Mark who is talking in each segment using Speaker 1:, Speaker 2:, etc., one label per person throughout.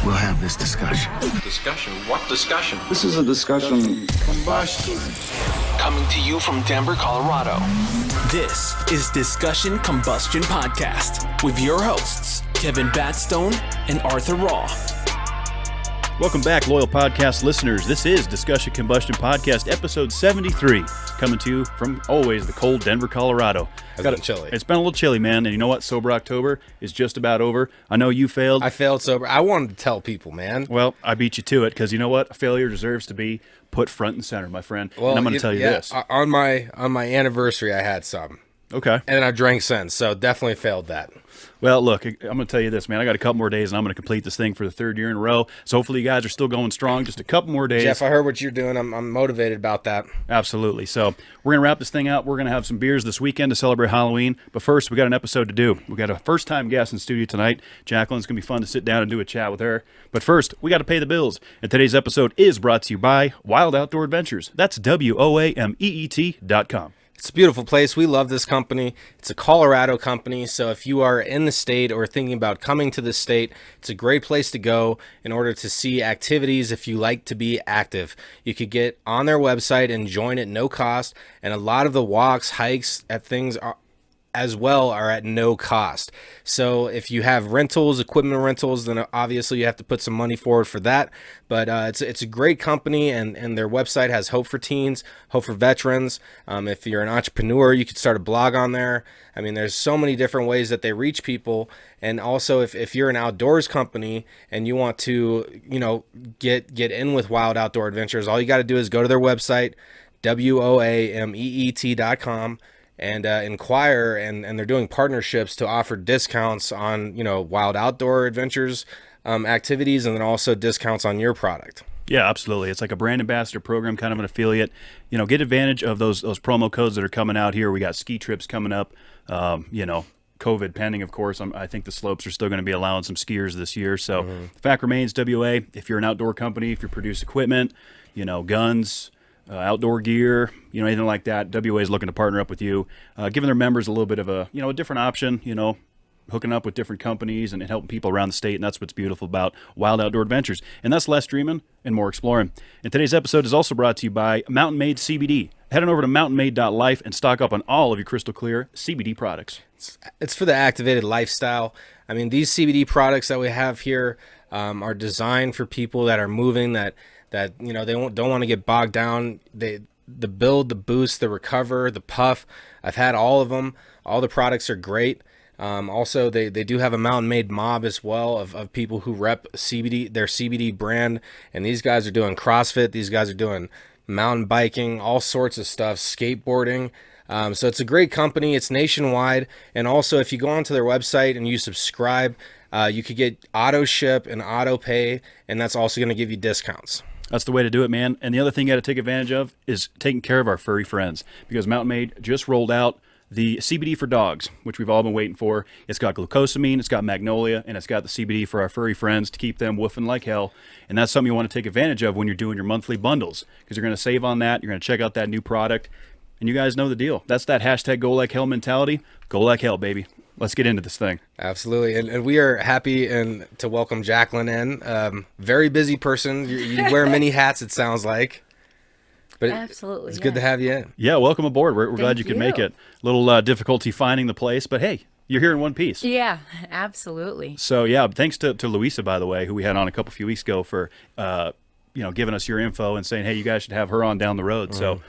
Speaker 1: we'll have this discussion.
Speaker 2: Discussion? What discussion?
Speaker 1: This is a discussion combustion.
Speaker 3: Coming to you from Denver, Colorado. This is Discussion Combustion Podcast with your hosts, Kevin Batstone and Arthur Raw.
Speaker 4: Welcome back, loyal podcast listeners. This is Discussion Combustion Podcast, episode 73, coming to you from always the cold Denver, Colorado.
Speaker 5: It's been chilly.
Speaker 4: It's been a little chilly, man. And you know what? Sober October is just about over. I know you failed.
Speaker 5: I failed sober. I wanted to tell people, man.
Speaker 4: Well, I beat you to it because you know what? A failure deserves to be put front and center, my friend.
Speaker 5: Well,
Speaker 4: and I'm going to tell you this.
Speaker 5: On my anniversary, I had some.
Speaker 4: Okay.
Speaker 5: And I drank since, so definitely failed that.
Speaker 4: Well, look, I'm going to tell you this, man. I got a couple more days, and I'm going to complete this thing for the third year in a row. So hopefully you guys are still going strong. Just a couple more days.
Speaker 5: Jeff, I heard what you're doing. I'm motivated about that.
Speaker 4: Absolutely. So we're going to wrap this thing out. We're going to have some beers this weekend to celebrate Halloween. But first, we got an episode to do. We got a first-time guest in studio tonight. Jacqueline's going to be fun to sit down and do a chat with her. But first, we got to pay the bills. And today's episode is brought to you by Wild Outdoor Adventures. That's WOAMEET.com.
Speaker 5: It's a beautiful place. We love this company. It's a Colorado company, so if you are in the state or thinking about coming to the state, it's a great place to go in order to see activities if you like to be active. You could get on their website and join at no cost, and a lot of the walks, hikes, at things as well are at no cost. So if you have rentals, equipment rentals, then obviously you have to put some money forward for that. But it's a great company, and their website has hope for teens, hope for veterans. If you're an entrepreneur, you could start a blog on there. I mean, there's so many different ways that they reach people. And also, if you're an outdoors company and you want to, get in with Wild Outdoor Adventures, all you got to do is go to their website, WOAMEET.com. and inquire, and they're doing partnerships to offer discounts on, Wild Outdoor Adventures activities, and then also discounts on your product.
Speaker 4: Yeah, absolutely. It's like a brand ambassador program, kind of an affiliate. Get advantage of those promo codes that are coming out here. We got ski trips coming up, COVID pending, of course. I think the slopes are still going to be allowing some skiers this year. So the fact remains, WA, if you're an outdoor company, if you produce equipment, guns, outdoor gear, anything like that, WA is looking to partner up with you, giving their members a little bit of a different option, hooking up with different companies and helping people around the state. And that's what's beautiful about Wild Outdoor Adventures. And that's less dreaming and more exploring. And today's episode is also brought to you by Mountain Made CBD. Head on over to mountainmade.life and stock up on all of your crystal clear CBD products.
Speaker 5: It's for the activated lifestyle. I mean, these CBD products that we have here are designed for people that are moving, that they don't want to get bogged down. The build, the boost, the recover, the puff. I've had all of them. All the products are great. Also, they do have a Mountain Made mob as well of people who rep CBD, their CBD brand. And these guys are doing CrossFit. These guys are doing mountain biking, all sorts of stuff, skateboarding. So it's a great company. It's nationwide. And also, if you go onto their website and you subscribe, you could get auto ship and auto pay, and that's also going to give you discounts.
Speaker 4: That's the way to do it, man. And the other thing you got to take advantage of is taking care of our furry friends, because Mountain Made just rolled out the CBD for dogs, which we've all been waiting for. It's got glucosamine, it's got magnolia, and it's got the CBD for our furry friends to keep them woofing like hell. And that's something you want to take advantage of when you're doing your monthly bundles, because you're going to save on that. You're going to check out that new product, and you guys know the deal. That's that hashtag go like hell mentality. Go like hell, baby. Let's get into this thing.
Speaker 5: Absolutely. And we are happy to welcome Jacqueline in. Very busy person. You wear many hats, it sounds like. But
Speaker 6: absolutely,
Speaker 5: it's good to have you in.
Speaker 4: Yeah, welcome aboard. We're glad you could make it. A little difficulty finding the place, but hey, you're here in one piece.
Speaker 6: Yeah, absolutely.
Speaker 4: So yeah, thanks to Louisa, by the way, who we had on a few weeks ago for giving us your info and saying, hey, you guys should have her on down the road. So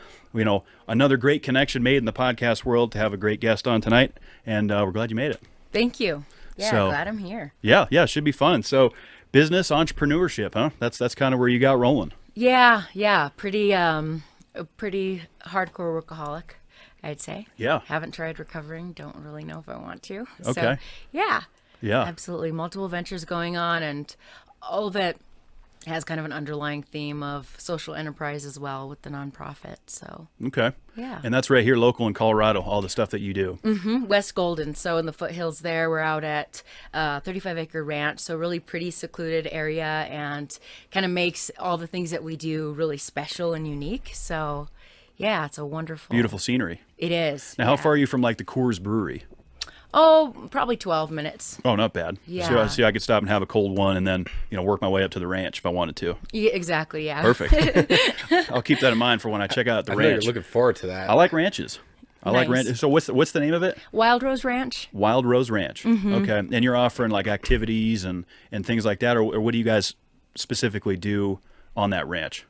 Speaker 4: another great connection made in the podcast world to have a great guest on tonight, and we're glad you made it.
Speaker 6: Thank you. Yeah, glad I'm here.
Speaker 4: Yeah, it should be fun. So business entrepreneurship, huh? That's kind of where you got rolling.
Speaker 6: Yeah, pretty hardcore workaholic, I'd say.
Speaker 4: Yeah.
Speaker 6: Haven't tried recovering, don't really know if I want to.
Speaker 4: Okay.
Speaker 6: So, yeah,
Speaker 4: absolutely.
Speaker 6: Multiple ventures going on, and all of it has kind of an underlying theme of social enterprise as well with the nonprofit. So
Speaker 4: okay,
Speaker 6: yeah,
Speaker 4: and that's right here local in Colorado. All the stuff that you do.
Speaker 6: West Golden. So in the foothills there, we're out at 35-acre ranch. So really pretty secluded area, and kind of makes all the things that we do really special and unique. So yeah, it's a wonderful,
Speaker 4: beautiful scenery.
Speaker 6: It is.
Speaker 4: Now, how far are you from like the Coors Brewery?
Speaker 6: Oh, probably 12 minutes.
Speaker 4: Oh, not bad.
Speaker 6: Yeah.
Speaker 4: So I could stop and have a cold one and then, work my way up to the ranch if I wanted to.
Speaker 6: Yeah, exactly, yeah.
Speaker 4: Perfect. I'll keep that in mind for when I check out the
Speaker 5: I know
Speaker 4: ranch.
Speaker 5: you're looking forward to that.
Speaker 4: I like ranches. I like
Speaker 6: Nice.
Speaker 4: ranches. So what's the name of it?
Speaker 6: Wild Rose Ranch.
Speaker 4: Wild Rose Ranch. Okay. And you're offering like activities and things like that, or what do you guys specifically do on that ranch?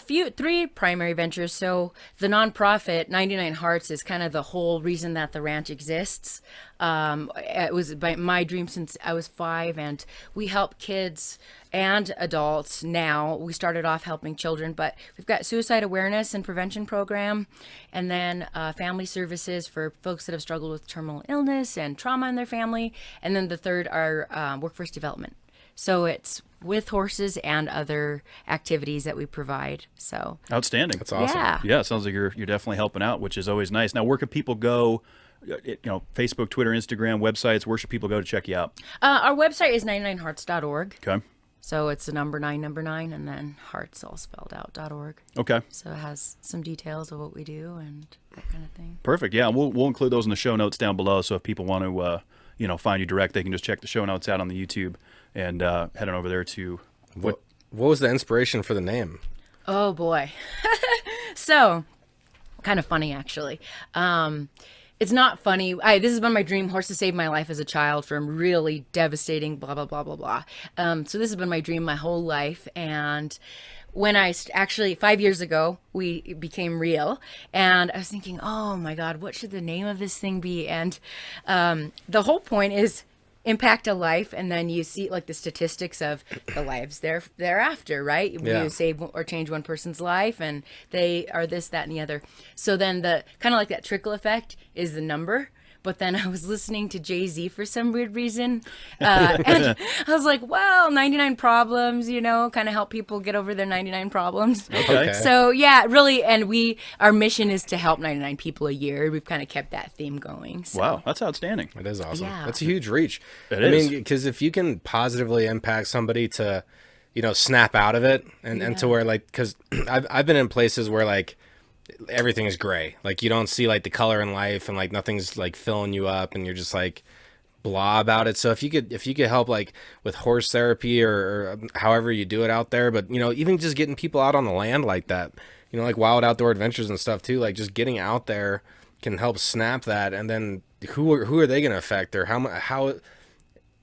Speaker 6: Three primary ventures. So the nonprofit 99 Hearts is kind of the whole reason that the ranch exists. It was my dream since I was 5, and we help kids and adults now. We started off helping children, but we've got suicide awareness and prevention program, and then family services for folks that have struggled with terminal illness and trauma in their family, and then the third are workforce development. So it's with horses and other activities that we provide. So
Speaker 4: Outstanding.
Speaker 5: That's awesome.
Speaker 6: yeah.
Speaker 4: Yeah, it sounds like you're definitely helping out, which is always nice. Now, where can people go? Facebook, Twitter, Instagram, websites. Where should people go to check you out?
Speaker 6: Our website is 99hearts.org.
Speaker 4: Okay.
Speaker 6: So it's the number 9, and then hearts all spelled out .org.
Speaker 4: Okay.
Speaker 6: So it has some details of what we do and that kind of thing.
Speaker 4: Perfect. Yeah, we'll include those in the show notes down below. So if people want to, find you direct, they can just check the show notes out on the YouTube and head on over there to
Speaker 5: What was the inspiration for the name?
Speaker 6: Oh boy. So kind of funny actually. It's not funny. This has been my dream horse to save my life as a child from really devastating blah, blah, blah, blah, blah. So this has been my dream my whole life. And when actually 5 years ago, we became real, and I was thinking, oh my God, what should the name of this thing be? And the whole point is impact a life, and then you see like the statistics of the lives thereafter, right?
Speaker 5: Yeah.
Speaker 6: You save or change one person's life, and they are this, that, and the other. So then the kind of like that trickle effect is the number. But then I was listening to Jay-Z for some weird reason. And I was like, well, 99 problems, kind of help people get over their 99 problems.
Speaker 4: Okay.
Speaker 6: So yeah, really. And our mission is to help 99 people a year. We've kind of kept that theme going. So.
Speaker 4: Wow, that's outstanding.
Speaker 5: It is awesome.
Speaker 6: Yeah.
Speaker 5: That's a huge reach.
Speaker 4: It
Speaker 5: I
Speaker 4: is.
Speaker 5: mean, because if you can positively impact somebody to, snap out of it and to where because I've been in places where everything is gray. Like you don't see the color in life, and nothing's filling you up, and you're just blah about it. So if you could help with horse therapy or however you do it out there, but even just getting people out on the land like that, wild outdoor adventures and stuff too, just getting out there can help snap that. And then who are they going to affect, or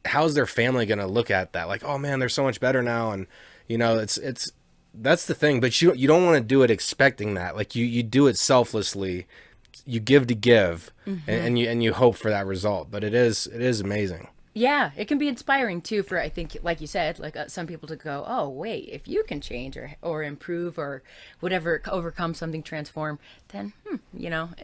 Speaker 5: how's their family going to look at that? Oh man, they're so much better now. And it's that's the thing, but you don't want to do it expecting that. You do it selflessly. You give to give, and you hope for that result. But it is amazing.
Speaker 6: Yeah, it can be inspiring too for, I think, like you said, some people to go, oh wait, if you can change or improve or whatever, overcome something, transform, then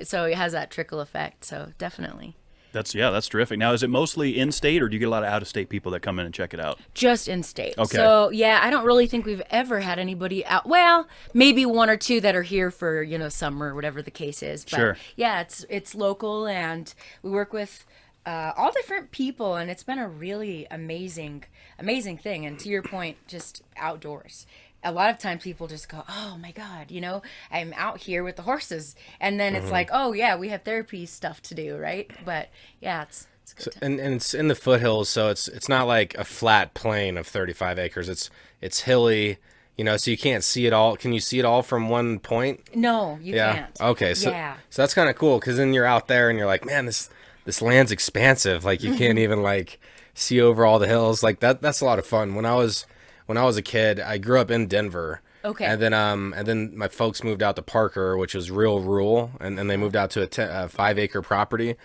Speaker 6: so it has that trickle effect. So definitely.
Speaker 4: That's terrific. Now, is it mostly in-state, or do you get a lot of out-of-state people that come in and check it out?
Speaker 6: Just in state.
Speaker 4: Okay.
Speaker 6: So yeah, I don't really think we've ever had anybody out. Well, maybe one or two that are here for summer, whatever the case is. But
Speaker 4: Sure.
Speaker 6: yeah, it's local, and we work with all different people, and it's been a really amazing thing. And to your point, just outdoors. A lot of times people just go, oh my God, I'm out here with the horses. And then it's like, oh yeah, we have therapy stuff to do, right? But yeah, it's good.
Speaker 5: And it's in the foothills, so it's not like a flat plain of 35 acres. It's hilly, so you can't see it all. Can you see it all from one point?
Speaker 6: No, you can't.
Speaker 5: Okay, so
Speaker 6: Yeah.
Speaker 5: so that's kind of cool, because then you're out there and you're like, man, this land's expansive. You can't even see over all the hills. That's a lot of fun. When I was a kid, I grew up in Denver.
Speaker 6: Okay.
Speaker 5: And then my folks moved out to Parker, which was real rural, and then they moved out to a 5-acre property.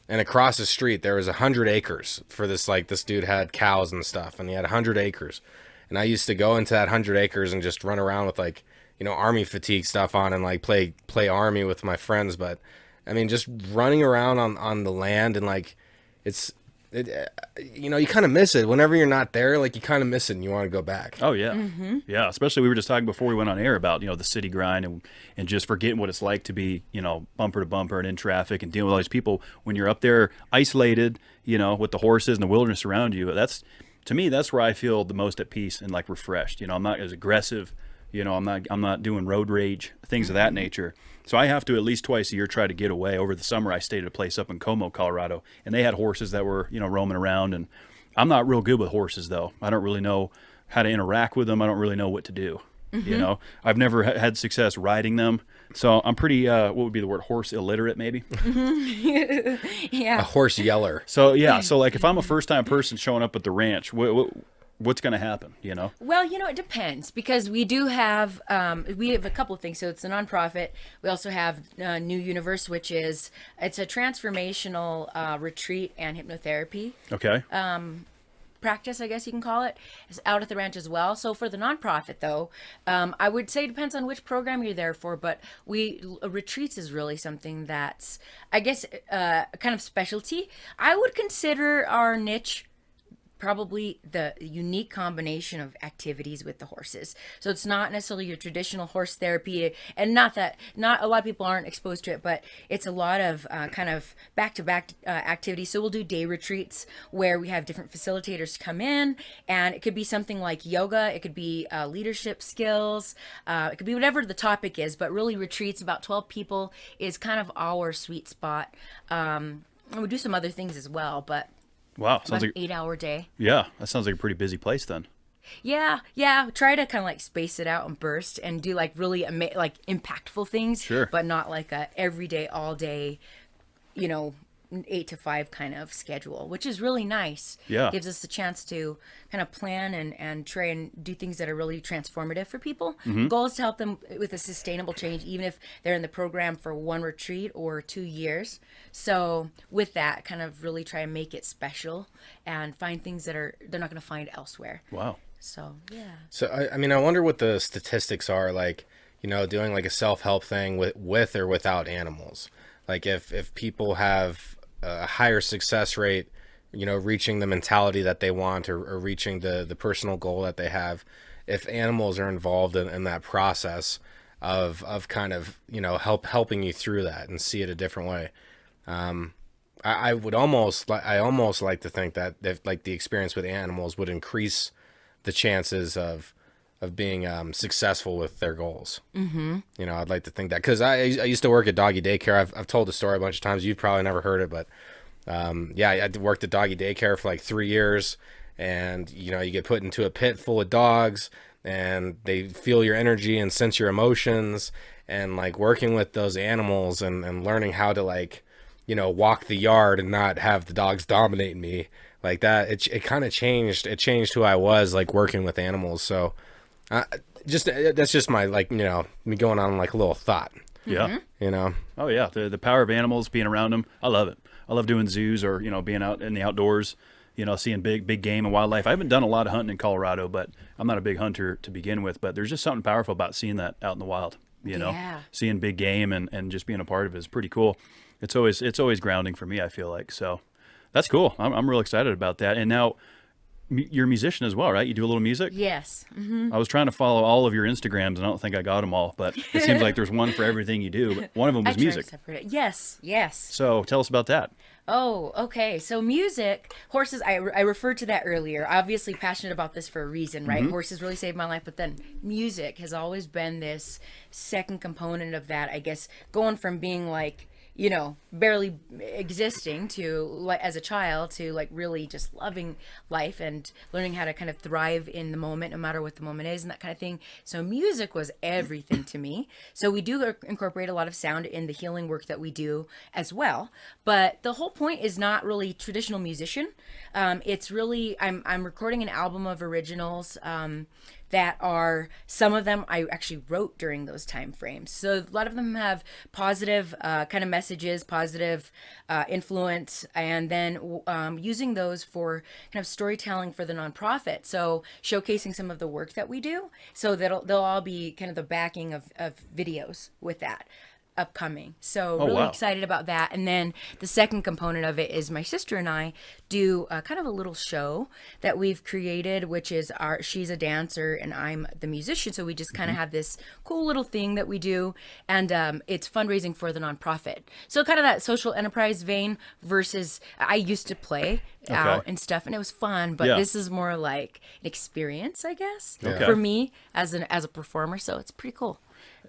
Speaker 5: And across the street, there was 100 acres for this. This dude had cows and stuff, and he had 100 acres. And I used to go into that 100 acres and just run around with army fatigue stuff on and play army with my friends. But I mean, just running around on the land, and you kind of miss it whenever you're not there. You kind of miss it, and you want to go back.
Speaker 4: Oh yeah, yeah. Especially, we were just talking before we went on air about the city grind and just forgetting what it's like to be bumper to bumper and in traffic and dealing with all these people when you're up there isolated, with the horses and the wilderness around you. To me, that's where I feel the most at peace and refreshed. I'm not as aggressive, I'm not doing road rage, things of that nature. So I have to at least twice a year try to get away. Over the summer, I stayed at a place up in Como, Colorado, and they had horses that were, roaming around. And I'm not real good with horses, though. I don't really know how to interact with them. I don't really know what to do. I've never had success riding them. So I'm pretty, what would be the word, horse illiterate, maybe?
Speaker 5: A horse yeller.
Speaker 4: So, yeah. So, like, if I'm a first-time person showing up at the ranch, what's going to happen,
Speaker 6: Well, it depends, because we do have we have a couple of things. So it's a nonprofit. We also have New Universe, which it's a transformational retreat and hypnotherapy
Speaker 4: Okay.
Speaker 6: practice, I guess you can call it. It's out at the ranch as well. So for the nonprofit, though, I would say it depends on which program you're there for, but retreats is really something that's, I guess, kind of specialty. I would consider our niche probably the unique combination of activities with the horses. So it's not necessarily your traditional horse therapy, and not a lot of people aren't exposed to it, but it's a lot of kind of back-to-back activities. So we'll do day retreats where we have different facilitators come in, and it could be something like yoga, it could be leadership skills, it could be whatever the topic is, but really retreats, about 12 people is kind of our sweet spot. And we do some other things as well, but
Speaker 4: Wow.
Speaker 6: sounds like an 8-hour day.
Speaker 4: Yeah. That sounds like a pretty busy place then.
Speaker 6: Yeah. Try to kind of like space it out and burst and do like really like impactful things.
Speaker 4: Sure.
Speaker 6: But not like a everyday, all day, 8 to 5 kind of schedule, which is really nice.
Speaker 4: Yeah.
Speaker 6: Gives us the chance to kind of plan and try and do things that are really transformative for people.
Speaker 4: Mm-hmm.
Speaker 6: The goal is to help them with a sustainable change, even if they're in the program for 1 retreat or 2 years. So with that, kind of really try and make it special and find things that they're not going to find elsewhere.
Speaker 4: Wow.
Speaker 6: So, yeah.
Speaker 5: So, I wonder what the statistics are, like, doing like a self-help thing with or without animals. Like if people have a higher success rate, reaching the mentality that they want, or reaching the personal goal that they have, if animals are involved in that process of kind of, helping you through that and see it a different way. I almost like to think that if, like, the experience with animals would increase the chances of being successcul with their goals. Mm-hmm. I'd like to think that, because I used to work at doggy daycare. I've told the story a bunch of times. You've probably never heard it, but I worked at doggy daycare for like 3 years, and you get put into a pit full of dogs, and they feel your energy and sense your emotions, and like working with those animals and learning how to, like, walk the yard and not have the dogs dominate me like that. It kind of changed. It changed who I was, like, working with animals. So that's just my, like, me going on like a little thought.
Speaker 4: Yeah.
Speaker 5: Oh
Speaker 4: yeah. The power of animals, being around them. I love it. I love doing zoos, or, being out in the outdoors, seeing big game and wildlife. I haven't done a lot of hunting in Colorado, but I'm not a big hunter to begin with, but there's just something powerful about seeing that out in the wild,
Speaker 6: Yeah.
Speaker 4: seeing big game and just being a part of it is pretty cool. It's always grounding for me, I feel like. So that's cool. I'm real excited about that. And now, you're a musician as well, right? You do a little music?
Speaker 6: Yes. Mm-hmm.
Speaker 4: I was trying to follow all of your Instagrams, and I don't think I got them all, but it seems like there's one for everything you do. But one of them was music.
Speaker 6: Yes.
Speaker 4: So tell us about that.
Speaker 6: Oh, okay. So music, horses, I referred to that earlier. Obviously passionate about this for a reason, right?
Speaker 4: Mm-hmm.
Speaker 6: Horses really saved my life, but then music has always been this second component of that, I guess, going from being like, barely existing to, like, as a child, to like really just loving life and learning how to kind of thrive in the moment, no matter what the moment is, and that kind of thing. So music was everything to me. So we do incorporate a lot of sound in the healing work that we do as well. But the whole point is not really traditional musician. It's really, I'm recording an album of originals, that are, some of them I actually wrote during those time frames. So a lot of them have positive kind of messages, positive influence, and then using those for kind of storytelling for the nonprofit. So showcasing some of the work that we do. So they'll all be kind of the backing of videos with that. upcoming. So
Speaker 4: Oh,
Speaker 6: really
Speaker 4: wow.
Speaker 6: excited about that. And then the second component of it is my sister and I do kind of a little show that we've created, which is she's a dancer and I'm the musician. So we just kind of have this cool little thing that we do. And it's fundraising for the nonprofit. So kind of that social enterprise vein versus I used to play out and stuff and it was fun, but this is more like an experience, I guess, for me as a performer. So it's pretty cool.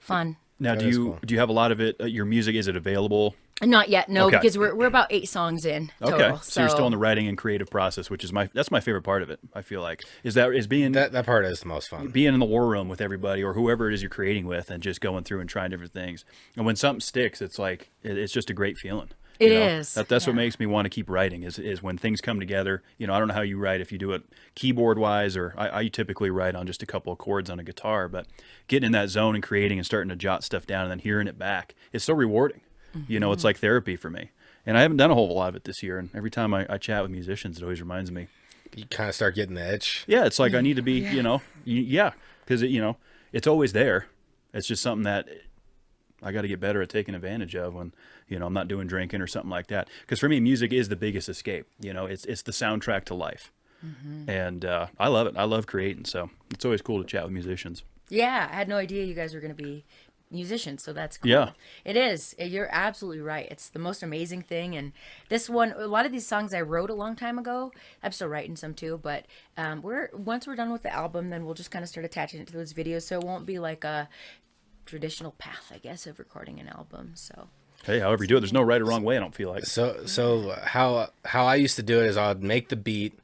Speaker 6: Fun.
Speaker 4: Now, do you have a lot of it? Your music, is it available?
Speaker 6: Not yet, no, because we're about 8 songs in total.
Speaker 4: Okay, so you're still in the writing and creative process, which is that's my favorite part of it. I feel like is being
Speaker 5: that part is the most fun.
Speaker 4: Being in the war room with everybody or whoever it is you're creating with, and just going through and trying different things. And when something sticks, it's like it's just a great feeling.
Speaker 6: It is.
Speaker 4: That's what makes me want to keep writing is when things come together. I don't know how you write, if you do it keyboard wise, or I typically write on just a couple of chords on a guitar, but getting in that zone and creating and starting to jot stuff down and then hearing it back, it's so rewarding. It's like therapy for me. And I haven't done a whole lot of it this year. And every time I chat with musicians, it always reminds me.
Speaker 5: You kind of start getting the itch.
Speaker 4: Yeah, it's like I need to be, because it's always there. It's just something that I got to get better at taking advantage of when, I'm not doing drinking or something like that. Because for me, music is the biggest escape. It's the soundtrack to life. And I love it. I love creating. So it's always cool to chat with musicians.
Speaker 6: Yeah, I had no idea you guys were going to be musicians, so that's cool.
Speaker 4: Yeah.
Speaker 6: It is. You're absolutely right. It's the most amazing thing. And this one, a lot of these songs I wrote a long time ago. I'm still writing some too, but once we're done with the album, then we'll just kind of start attaching it to those videos. So it won't be like a traditional path, I guess, of recording an album. So
Speaker 4: hey, however you do it, there's no right or wrong way, I don't feel like.
Speaker 5: So how I used to do it is I'd make the beat,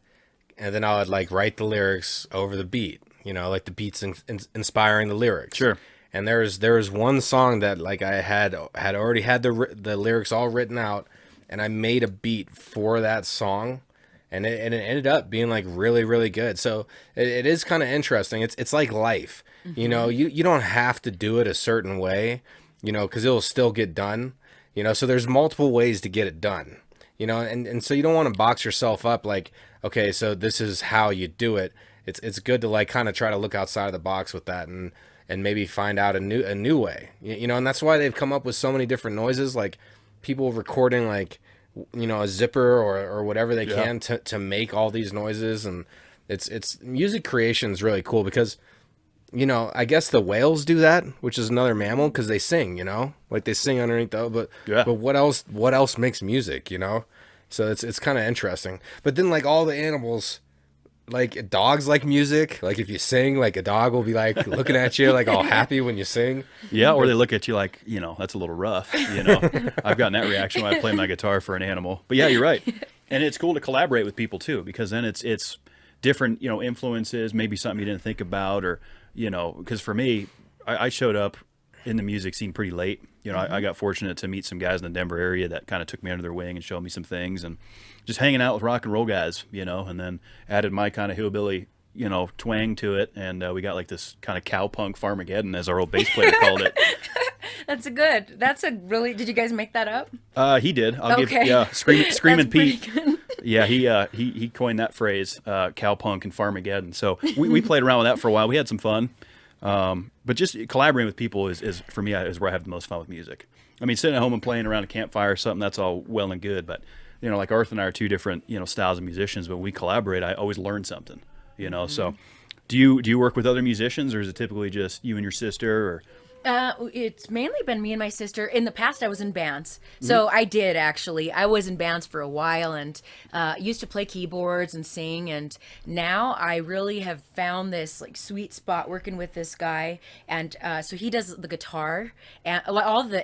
Speaker 5: and then I would like write the lyrics over the beat. Like the beats inspiring the lyrics.
Speaker 4: Sure.
Speaker 5: And there was one song that like I had already had the lyrics all written out, and I made a beat for that song, and it ended up being like really, really good. So it is kind of interesting. It's like life. You don't have to do it a certain way, because it'll still get done. So there's multiple ways to get it done. And so you don't want to box yourself up like, okay, so this is how you do it. It's good to like kind of try to look outside of the box with that and maybe find out a new way. And that's why they've come up with so many different noises, like people recording like a zipper or whatever they can to make all these noises. And it's music creation is really cool because I guess the whales do that, which is another mammal, because they sing, like they sing underneath but what else makes music, so it's kind of interesting. But then like all the animals, like dogs like music, like if you sing, like a dog will be like looking at you like all happy when you sing.
Speaker 4: Yeah, or they look at you like, that's a little rough. I've gotten that reaction when I play my guitar for an animal. But yeah, you're right. And it's cool to collaborate with people too, because then it's different, influences, maybe something you didn't think about, or because for me, I showed up in the music scene pretty late. I got fortunate to meet some guys in the Denver area that kind of took me under their wing and showed me some things, and just hanging out with rock and roll guys, and then added my kind of hillbilly, twang to it. And we got like this kind of cowpunk Farmageddon, as our old bass player called it.
Speaker 6: That's did you guys make that up?
Speaker 4: He did. Screaming Pete. Yeah, he coined that phrase, cowpunk and Farmageddon. So we played around with that for a while. We had some fun. But just collaborating with people is for me is where I have the most fun with music. I mean, sitting at home and playing around a campfire or something, that's all well and good. But like Arthur and I are two different styles of musicians. But when we collaborate, I always learn something. So do you work with other musicians, or is it typically just you and your sister? Or
Speaker 6: It's mainly been me and my sister. In the past, I was in bands. So I did, actually. I was in bands for a while and used to play keyboards and sing. And now I really have found this like sweet spot working with this guy. And so he does the guitar and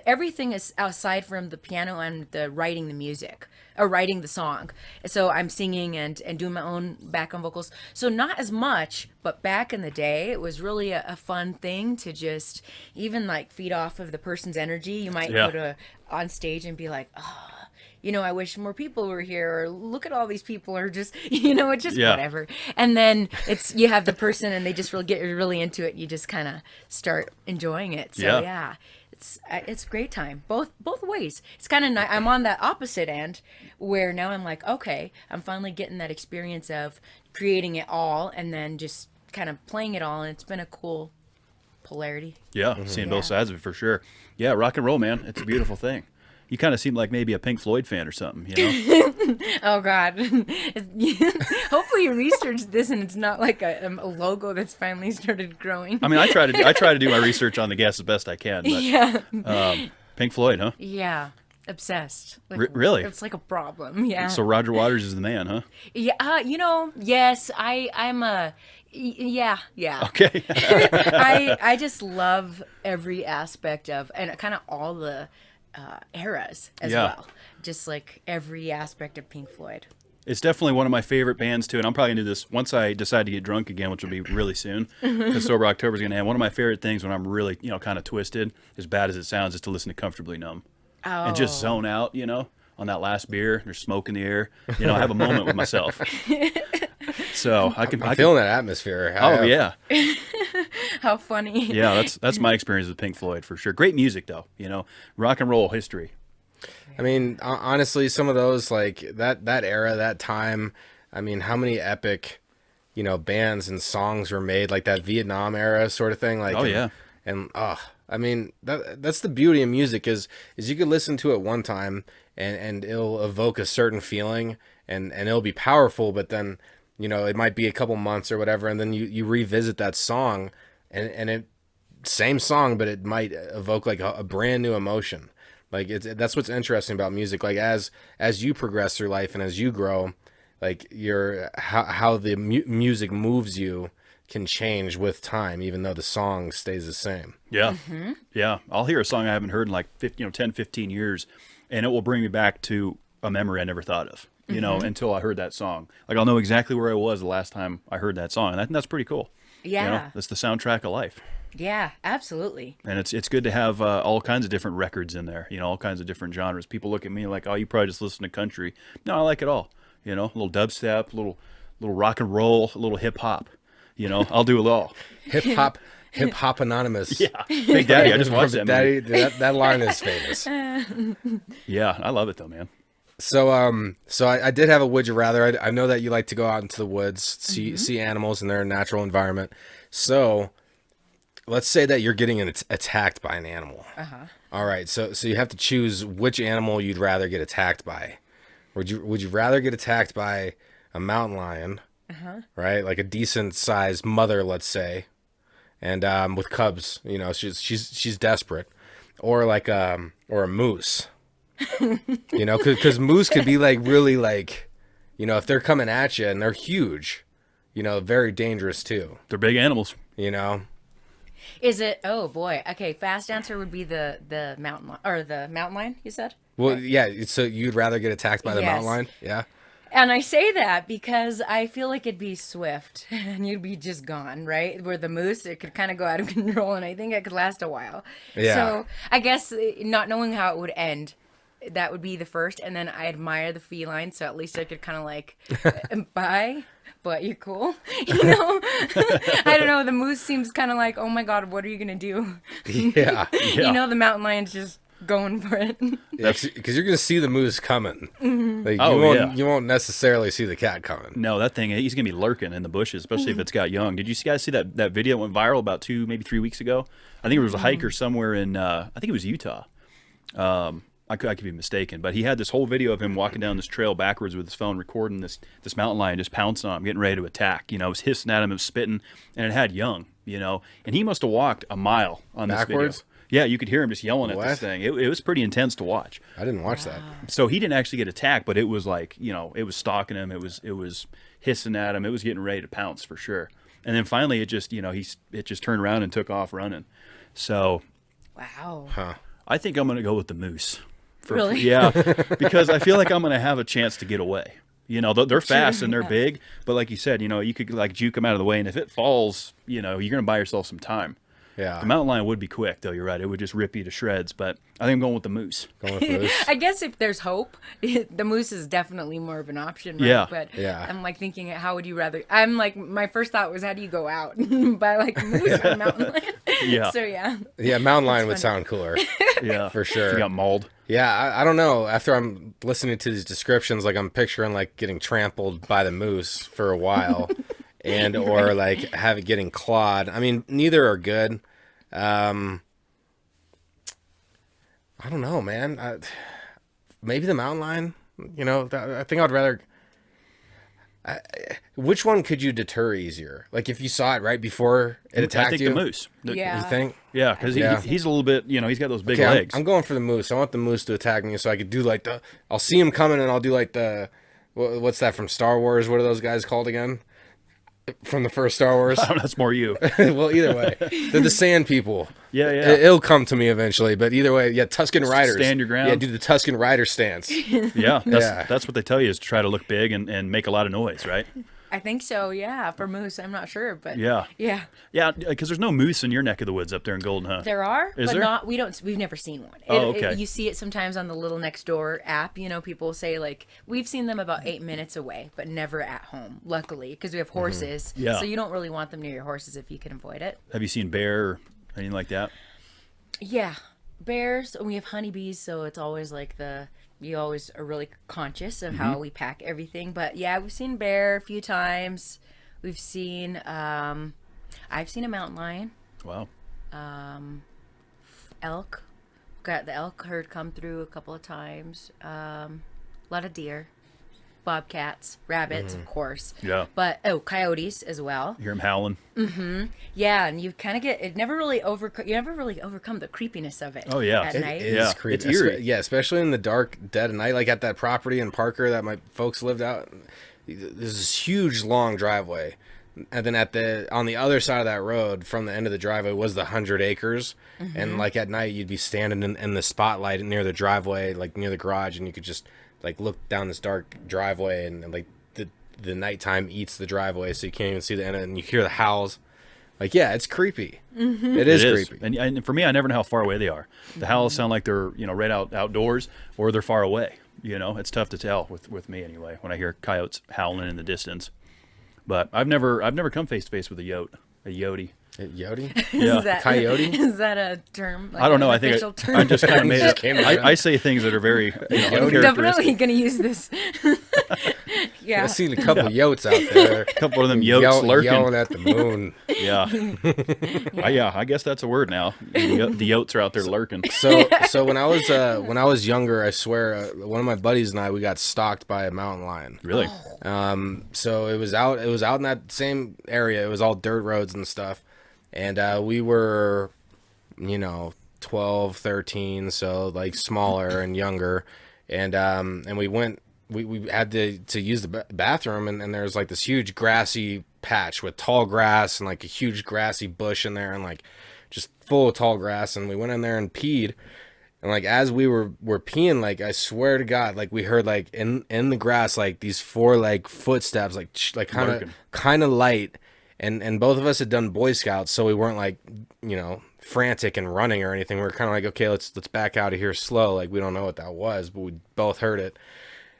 Speaker 6: everything is aside from the piano and the writing the music. Or writing the song. So I'm singing and doing my own background vocals. So not as much, but back in the day, it was really a fun thing to just even like feed off of the person's energy. You might go on stage and be like, I wish more people were here, or look at all these people, or just, it's just whatever. And then you have the person and they just get really into it. And you just kind of start enjoying it. So yeah. It's a great time, both ways. It's kind of I'm on that opposite end where now I'm like, okay, I'm finally getting that experience of creating it all and then just kind of playing it all, and it's been a cool polarity.
Speaker 4: Yeah, seeing both sides of it for sure. Yeah, rock and roll, man. It's a beautiful thing. You kind of seem like maybe a Pink Floyd fan or something, you know?
Speaker 6: Oh God! Hopefully you researched this and it's not like a logo that's finally started growing.
Speaker 4: I mean, I try to do my research on the guests as best I can. But,
Speaker 6: Yeah.
Speaker 4: Pink Floyd, huh?
Speaker 6: Yeah. Obsessed. Like,
Speaker 4: really?
Speaker 6: It's like a problem. Yeah.
Speaker 4: So Roger Waters is the man, huh?
Speaker 6: Yeah. Yes. I'm a. Yeah.
Speaker 4: Okay.
Speaker 6: I just love every aspect of, and kind of all the eras as well. Just like every aspect of Pink Floyd.
Speaker 4: It's definitely one of my favorite bands too, and I'm probably gonna do this once I decide to get drunk again, which will be really soon. Because Sober October is gonna end. One of my favorite things when I'm really, kind of twisted, as bad as it sounds, is to listen to Comfortably Numb and just zone out, on that last beer. There's smoke in the air. Have a moment with myself. So I'm
Speaker 5: feeling that atmosphere.
Speaker 4: Oh yeah.
Speaker 6: How funny.
Speaker 4: Yeah, that's my experience with Pink Floyd for sure. Great music though, rock and roll history.
Speaker 5: I mean, honestly, some of those, like that era, that time, I mean, how many epic, bands and songs were made, like that Vietnam era sort of thing. Like, I mean, that's the beauty of music is you could listen to it one time and it'll evoke a certain feeling and it'll be powerful, but then, it might be a couple months or whatever, and then you revisit that song and it, same song, but it might evoke like a brand new emotion. Like that's what's interesting about music. Like as you progress through life and as you grow, like how the music moves you can change with time, even though the song stays the same.
Speaker 4: Yeah. Yeah. I'll hear a song I haven't heard in like 10, 15 years, and it will bring me back to a memory I never thought of, until I heard that song. Like I'll know exactly where I was the last time I heard that song. And I think that's pretty cool.
Speaker 6: Yeah.
Speaker 4: That's the soundtrack of life.
Speaker 6: Yeah, absolutely.
Speaker 4: And it's good to have all kinds of different records in there, all kinds of different genres. People look at me like, oh, you probably just listen to country. No, I like it all. A little dubstep, a little rock and roll, a little hip hop. I'll do it all.
Speaker 5: Hip hop anonymous.
Speaker 4: Yeah, Big Daddy. I just watched that movie.
Speaker 5: That line is famous.
Speaker 4: Yeah, I love it though, man.
Speaker 5: So I did have a would you rather. I know that you like to go out into the woods, see animals in their natural environment. So let's say that you're getting attacked by an animal. All right, so you have to choose which animal you'd rather get attacked by. Would you rather get attacked by a mountain lion, right? Like a decent sized mother, let's say, and with cubs, she's desperate, or like or a moose, because moose could be like really like, if they're coming at you and they're huge, very dangerous too.
Speaker 4: They're big animals.
Speaker 6: Is it? Oh boy. Okay. Fast answer would be the mountain lion, or the mountain lion. You said.
Speaker 5: Well, yeah. So you'd rather get attacked by the mountain lion? Yeah.
Speaker 6: And I say that because I feel like it'd be swift and you'd be just gone, right? Where the moose, it could kind of go out of control, and I think it could last a while.
Speaker 5: Yeah.
Speaker 6: So I guess not knowing how it would end, that would be the first, and then I admire the feline, so at least I could kind of like, bye. But you're cool, I don't know. The moose seems kind of like, oh my god, what are you gonna do?
Speaker 5: Yeah.
Speaker 6: The mountain lion's just going for it.
Speaker 5: Because you're gonna see the moose coming. Like, you won't necessarily see the cat coming.
Speaker 4: No, that thing, he's gonna be lurking in the bushes, especially if it's got young. Did you guys see that video that went viral about 2, maybe 3 weeks ago? I think it was a hiker somewhere in, I think it was Utah. I could be mistaken, but he had this whole video of him walking down this trail backwards with his phone, recording this mountain lion just pouncing on him, getting ready to attack. It was hissing at him, it was spitting, and it had young. And he must have walked a mile on this
Speaker 5: backwards.
Speaker 4: Video. Yeah, you could hear him just yelling at this thing. It was pretty intense to watch.
Speaker 5: I didn't watch that.
Speaker 4: So he didn't actually get attacked, but it was like, it was stalking him. It was hissing at him. It was getting ready to pounce for sure. And then finally, it just it just turned around and took off running. So,
Speaker 6: wow.
Speaker 5: Huh.
Speaker 4: I think I'm gonna go with the moose.
Speaker 6: Really?
Speaker 4: Yeah, because I feel like I'm gonna have a chance to get away. They're fast and they're big, but like you said, you could like juke them out of the way, and if it falls, you're gonna buy yourself some time.
Speaker 5: Yeah.
Speaker 4: The mountain lion would be quick, though. You're right; it would just rip you to shreds. But I think I'm going with the moose.
Speaker 6: I guess if there's hope, the moose is definitely more of an option, right?
Speaker 4: Yeah.
Speaker 6: But
Speaker 5: yeah.
Speaker 6: I'm like thinking, how would you rather? I'm like, my first thought was, how do you go out by like moose or mountain lion?
Speaker 4: Yeah.
Speaker 6: So yeah.
Speaker 5: Yeah, mountain lion would sound cooler.
Speaker 4: Yeah,
Speaker 5: for sure.
Speaker 4: If you got mauled.
Speaker 5: Yeah, I don't know. After I'm listening to these descriptions, like I'm picturing like getting trampled by the moose for a while, or like getting clawed. I mean, neither are good. I don't know, man. Maybe the mountain lion. You know, I think I'd rather. Which one could you deter easier? Like if you saw it right before it attacked
Speaker 4: I think
Speaker 5: you?
Speaker 4: the moose.
Speaker 6: Yeah.
Speaker 5: You think?
Speaker 4: Yeah, because he's a little bit, he's got those big
Speaker 5: Okay,
Speaker 4: legs.
Speaker 5: I'm going for the moose. I want the moose to attack me so I could do like I'll see him coming and I'll do like what's that from Star Wars? What are those guys called again? From the first Star Wars?
Speaker 4: I don't know, that's more you.
Speaker 5: Well, either way, they're the sand people.
Speaker 4: Yeah.
Speaker 5: It'll come to me eventually, but either way, yeah, Tuscan Riders.
Speaker 4: Stand your ground.
Speaker 5: Yeah, do the Tuscan Rider stance.
Speaker 4: Yeah, that's what they tell you is to try to look big and make a lot of noise, right?
Speaker 6: I think so, yeah. For moose, I'm not sure, but
Speaker 4: Yeah, because there's no moose in your neck of the woods up there in Golden, huh?
Speaker 6: there are,
Speaker 4: Is
Speaker 6: but
Speaker 4: there?
Speaker 6: not. We've never seen one.
Speaker 4: Okay.
Speaker 6: You see it sometimes on the Little Next Door app. People say like we've seen them about 8 minutes away, but never at home. Luckily, because we have horses,
Speaker 4: Yeah.
Speaker 6: so you don't really want them near your horses if you can avoid it.
Speaker 4: Have you seen bear or anything like that?
Speaker 6: Yeah, bears. And we have honeybees, so it's always like you always are really conscious of how we pack everything. But yeah, we've seen bear a few times. We've seen, I've seen a mountain lion,
Speaker 4: Wow.
Speaker 6: elk. Got the elk herd come through a couple of times. A lot of deer, bobcats, rabbits, of course.
Speaker 4: Yeah.
Speaker 6: But coyotes as well.
Speaker 4: You hear him howling.
Speaker 6: Yeah, and you kind of get you never really overcome the creepiness of it.
Speaker 4: Oh, yeah.
Speaker 6: at night.
Speaker 5: It
Speaker 4: Yeah,
Speaker 5: is creepy.
Speaker 4: it's eerie.
Speaker 5: Yeah, especially in the dark, dead of night, like at that property in Parker that my folks lived out. There's this huge, long driveway, and then on the other side of that road, from the end of the driveway, was the 100 acres. And like at night, you'd be standing in the spotlight near the driveway, like near the garage, and you could just like look down this dark driveway, and like the nighttime eats the driveway, so you can't even see the end of it, and you hear the howls. Like, yeah, it's creepy. It is creepy.
Speaker 4: And for me, I never know how far away they are. The howls sound like they're right outdoors, or they're far away. It's tough to tell with me anyway when I hear coyotes howling in the distance. But I've never come face to face with a yote.
Speaker 5: Yoti?
Speaker 4: Yeah.
Speaker 5: Coyote?
Speaker 6: Is that a term? Like
Speaker 4: I don't know.
Speaker 6: an
Speaker 4: I think
Speaker 6: official term?
Speaker 4: I just kind of made
Speaker 5: Just
Speaker 4: it.
Speaker 5: came around.
Speaker 4: I say things that are very
Speaker 6: Definitely
Speaker 4: uncharacteristic.
Speaker 6: gonna use this. Yeah.
Speaker 5: I've seen a couple yotes out there.
Speaker 4: A couple of them yotes lurking.
Speaker 5: Yelling at the moon.
Speaker 4: Yeah. I guess that's a word now. The yotes are out there lurking.
Speaker 5: So when I was younger, I swear, one of my buddies and I, we got stalked by a mountain lion.
Speaker 4: Really?
Speaker 5: So it was out in that same area. It was all dirt roads and stuff. And we were, 12, 13, so like smaller and younger. And we went, we had to use the bathroom, and there's like this huge grassy patch with tall grass and like a huge grassy bush in there and like just full of tall grass. And we went in there and peed. And like as we were peeing, like I swear to God, like we heard like in the grass like these 4 like footsteps, like kind of light, and both of us had done Boy Scouts, so we weren't like frantic and running or anything. We were kind of like, okay, let's back out of here slow, like we don't know what that was, but we both heard it,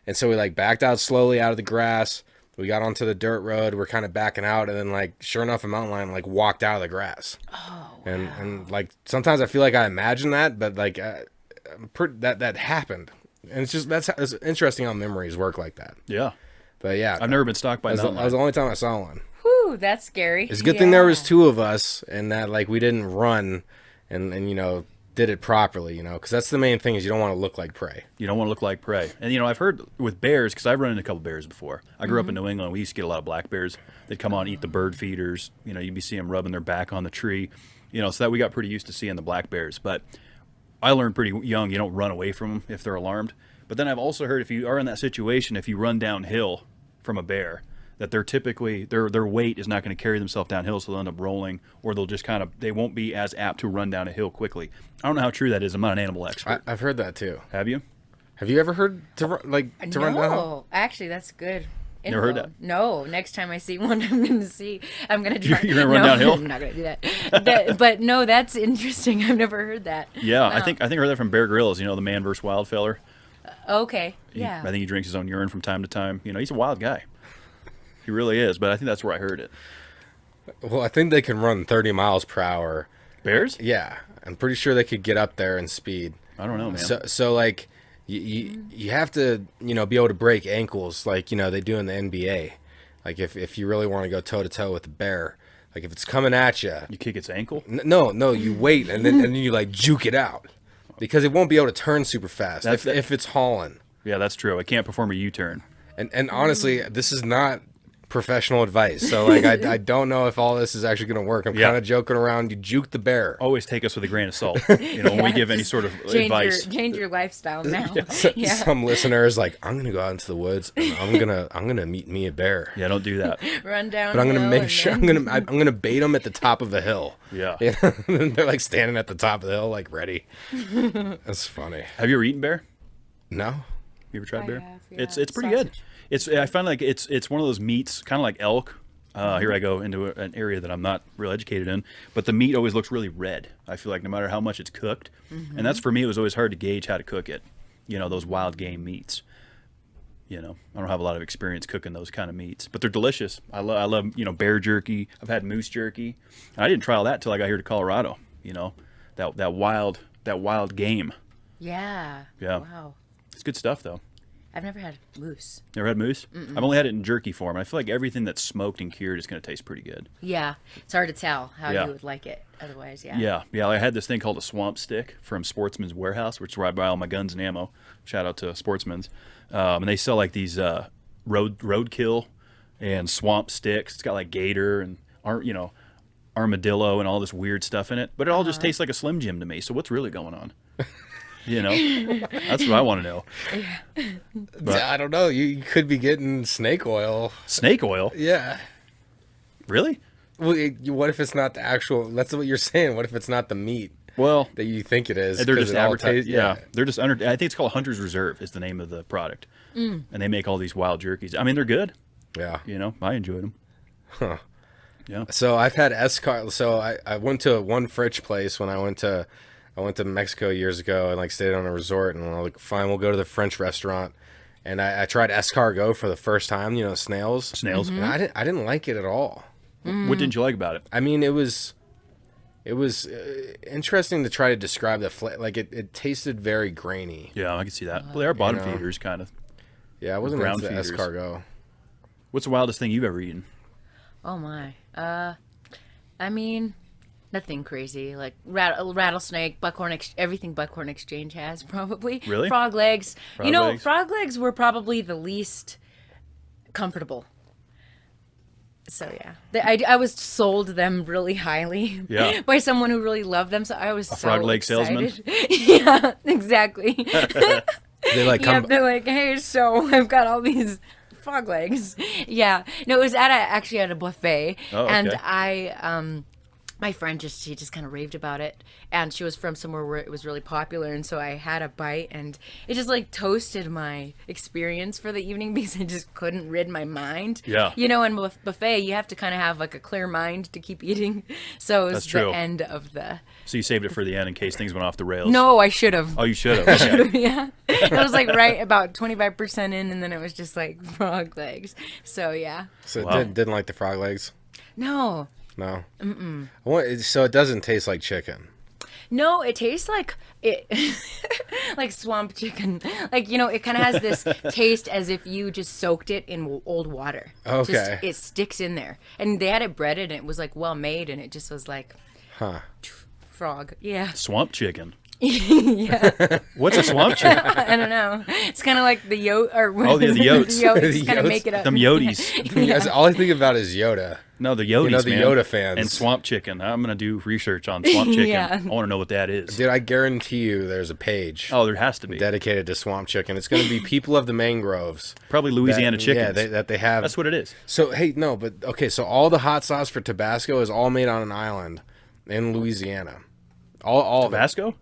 Speaker 5: and so we like backed out slowly out of the grass. We got onto the dirt road. We're kind of backing out, and then like sure enough, a mountain lion like walked out of the grass. Oh, wow. And like sometimes I feel like I imagine that, but like that happened, and it's interesting how memories work like that.
Speaker 4: Yeah.
Speaker 5: But yeah,
Speaker 4: I've never been stalked by a mountain
Speaker 5: that was the only time I saw one.
Speaker 6: Whew, that's scary.
Speaker 5: It's a good thing there was 2 of us, and that like we didn't run, and did it properly, because that's the main thing is you don't want to look like prey.
Speaker 4: You don't want to look like prey. And, I've heard with bears, because I've run into a couple bears before. I grew up in New England. We used to get a lot of black bears. They'd come on and eat the bird feeders. You'd be seeing them rubbing their back on the tree. So that we got pretty used to seeing the black bears. But I learned pretty young, you don't run away from them if they're alarmed. But then I've also heard if you are in that situation, if you run downhill from a bear, that they're typically, their weight is not going to carry themselves downhill, so they'll end up rolling, or they'll just they won't be as apt to run down a hill quickly. I don't know how true that is. I'm not an animal expert.
Speaker 5: I've heard that too.
Speaker 4: Have you?
Speaker 5: Have you ever heard to run downhill?
Speaker 6: No, actually, that's good.
Speaker 4: Never heard that?
Speaker 6: No, next time I see one, I'm gonna try.
Speaker 4: You're gonna run downhill?
Speaker 6: I'm not gonna do that. But no, that's interesting. I've never heard that.
Speaker 4: Yeah,
Speaker 6: No.
Speaker 4: I think I heard that from Bear Grylls. The Man vs. Wild feller.
Speaker 6: Okay.
Speaker 4: I
Speaker 6: Yeah.
Speaker 4: think he drinks his own urine from time to time. He's a wild guy. He really is. But I think that's where I heard it.
Speaker 5: Well, I think they can run 30 miles per hour.
Speaker 4: Bears?
Speaker 5: Yeah, I'm pretty sure they could get up there in speed.
Speaker 4: I don't know, man.
Speaker 5: So like you have to be able to break ankles like they do in the NBA. Like if you really want to go toe to toe with a bear, Like if it's coming at you,
Speaker 4: You kick its ankle.
Speaker 5: no, you wait and then you like juke it out because it won't be able to turn super fast if it's hauling.
Speaker 4: Yeah, that's true. I can't perform a U-turn.
Speaker 5: And honestly, this is not professional advice. So like I don't know if all this is actually going to work. I'm kind of joking around. You juke the bear.
Speaker 4: Always take us with a grain of salt. When we give any sort of advice.
Speaker 6: Change your lifestyle now.
Speaker 5: Some listeners like, I'm going to go out into the woods and I'm gonna meet me a bear.
Speaker 4: Yeah, don't do that.
Speaker 6: Run down.
Speaker 5: But I'm gonna make sure I'm gonna bait them at the top of the hill.
Speaker 4: Yeah.
Speaker 5: They're like standing at the top of the hill, like ready. That's funny.
Speaker 4: Have you ever eaten bear?
Speaker 5: No.
Speaker 4: You ever tried bear?
Speaker 6: have, yeah.
Speaker 4: It's pretty good. I find like it's one of those meats, kind of like elk. Here I go into an area that I'm not real educated in, but the meat always looks really red. I feel like no matter how much it's cooked, and that's for me. It was always hard to gauge how to cook it. Those wild game meats. I don't have a lot of experience cooking those kind of meats, but they're delicious. I love bear jerky. I've had moose jerky. I didn't try all that till I got here to Colorado. That wild game.
Speaker 6: Yeah.
Speaker 4: Yeah.
Speaker 6: Wow.
Speaker 4: It's good stuff though.
Speaker 6: I've never had moose.
Speaker 4: Never had moose? I've only had it in jerky form. I feel like everything that's smoked and cured is going to taste pretty good.
Speaker 6: Yeah. It's hard to tell how
Speaker 4: Yeah.
Speaker 6: you would like it otherwise. Yeah.
Speaker 4: Yeah. I had this thing called a swamp stick from Sportsman's Warehouse, which is where I buy all my guns and ammo. Shout out to Sportsman's. And they sell like these roadkill and swamp sticks. It's got like gator and armadillo and all this weird stuff in it. But it all just tastes like a Slim Jim to me. So what's really going on? That's what I want to know. But
Speaker 5: I don't know. You could be getting snake oil.
Speaker 4: Snake oil?
Speaker 5: Yeah.
Speaker 4: Really?
Speaker 5: Well, what if it's not the actual? That's what you're saying. What if it's not the meat
Speaker 4: Well,
Speaker 5: that you think it is?
Speaker 4: they're
Speaker 5: 'Cause
Speaker 4: just
Speaker 5: it all
Speaker 4: advertising.
Speaker 5: tastes-
Speaker 4: Yeah, they're just under. I think it's called Hunter's Reserve is the name of the product, and they make all these wild jerkies. I mean, they're good.
Speaker 5: Yeah.
Speaker 4: I enjoyed them.
Speaker 5: Huh.
Speaker 4: Yeah.
Speaker 5: So I've had escargot. So I went to one Fritch place when I went to Mexico years ago and like stayed on a resort, and I'm like, fine, we'll go to the French restaurant. And I tried escargot for the first time. Snails.
Speaker 4: Snails.
Speaker 5: And I didn't like it at all.
Speaker 4: What didn't you like about it?
Speaker 5: I mean, it was interesting to try to describe the flavor. Like it tasted very grainy.
Speaker 4: Yeah, I can see that. Well, they are bottom
Speaker 5: You know.
Speaker 4: feeders, kind of.
Speaker 5: Yeah, I wasn't
Speaker 4: Ground
Speaker 5: into the
Speaker 4: feeders.
Speaker 5: escargot.
Speaker 4: What's the wildest thing you've ever eaten?
Speaker 6: Oh my. I mean, nothing crazy. Like rattlesnake, buckhorn, everything Buckhorn Exchange has probably.
Speaker 4: Really?
Speaker 6: Frog legs.
Speaker 4: Frog legs?
Speaker 6: Frog legs were probably the least comfortable. So yeah, I was sold them really highly by someone who really loved them. So I was so
Speaker 4: frog leg salesman?
Speaker 6: excited. Yeah, exactly.
Speaker 5: They like
Speaker 6: Yeah,
Speaker 5: come.
Speaker 6: they're like, hey, so I've got all these frog legs. Yeah, no, it was actually at a buffet,
Speaker 4: Oh,
Speaker 6: and
Speaker 4: okay.
Speaker 6: my friend she just kind of raved about it, and she was from somewhere where it was really popular, and so I had a bite, and it just like toasted my experience for the evening because I just couldn't rid my mind.
Speaker 4: Yeah.
Speaker 6: In buffet you have to kind of have like a clear mind to keep eating, so it was
Speaker 4: That's
Speaker 6: the
Speaker 4: true.
Speaker 6: end of the.
Speaker 4: So you saved it for the end in case things went off the rails.
Speaker 6: No, I should have.
Speaker 4: Oh, you should have. Okay.
Speaker 6: Yeah, it was like right about 25% in, and then it was just like frog legs. So yeah,
Speaker 5: So
Speaker 4: Wow.
Speaker 5: didn't like the frog legs.
Speaker 6: no,
Speaker 5: No. So it doesn't taste like chicken.
Speaker 6: no, it tastes like it, like swamp chicken. Like it kind of has this taste as if you just soaked it in old water.
Speaker 5: Okay.
Speaker 6: Just, it sticks in there, and they had it breaded, and it was like well made, and it just was like
Speaker 5: Huh.
Speaker 6: frog. Yeah,
Speaker 4: Swamp chicken.
Speaker 6: yeah.
Speaker 4: What's a swamp chicken?
Speaker 6: I don't know. It's kind of like the
Speaker 4: Oh, yeah, the Yotes.
Speaker 6: The Yotes,
Speaker 5: The
Speaker 6: kind of
Speaker 5: Yotes.
Speaker 6: make it up.
Speaker 4: Them Yotes.
Speaker 5: Yes, all I think about is Yoda.
Speaker 4: No, the Yotes,
Speaker 5: the
Speaker 4: man.
Speaker 5: Yoda fans.
Speaker 4: And swamp chicken. I'm going to do research on swamp chicken.
Speaker 6: Yeah.
Speaker 4: I want to know what that is.
Speaker 5: Dude, I guarantee you there's a page
Speaker 4: Oh, there has to be.
Speaker 5: dedicated to swamp chicken. It's going to be people of the mangroves.
Speaker 4: Probably Louisiana chickens.
Speaker 5: Yeah, that they have.
Speaker 4: That's what it is.
Speaker 5: So, hey, no, but okay, so all the hot sauce for Tabasco is all made on an island in Louisiana. All of it.
Speaker 4: Tabasco?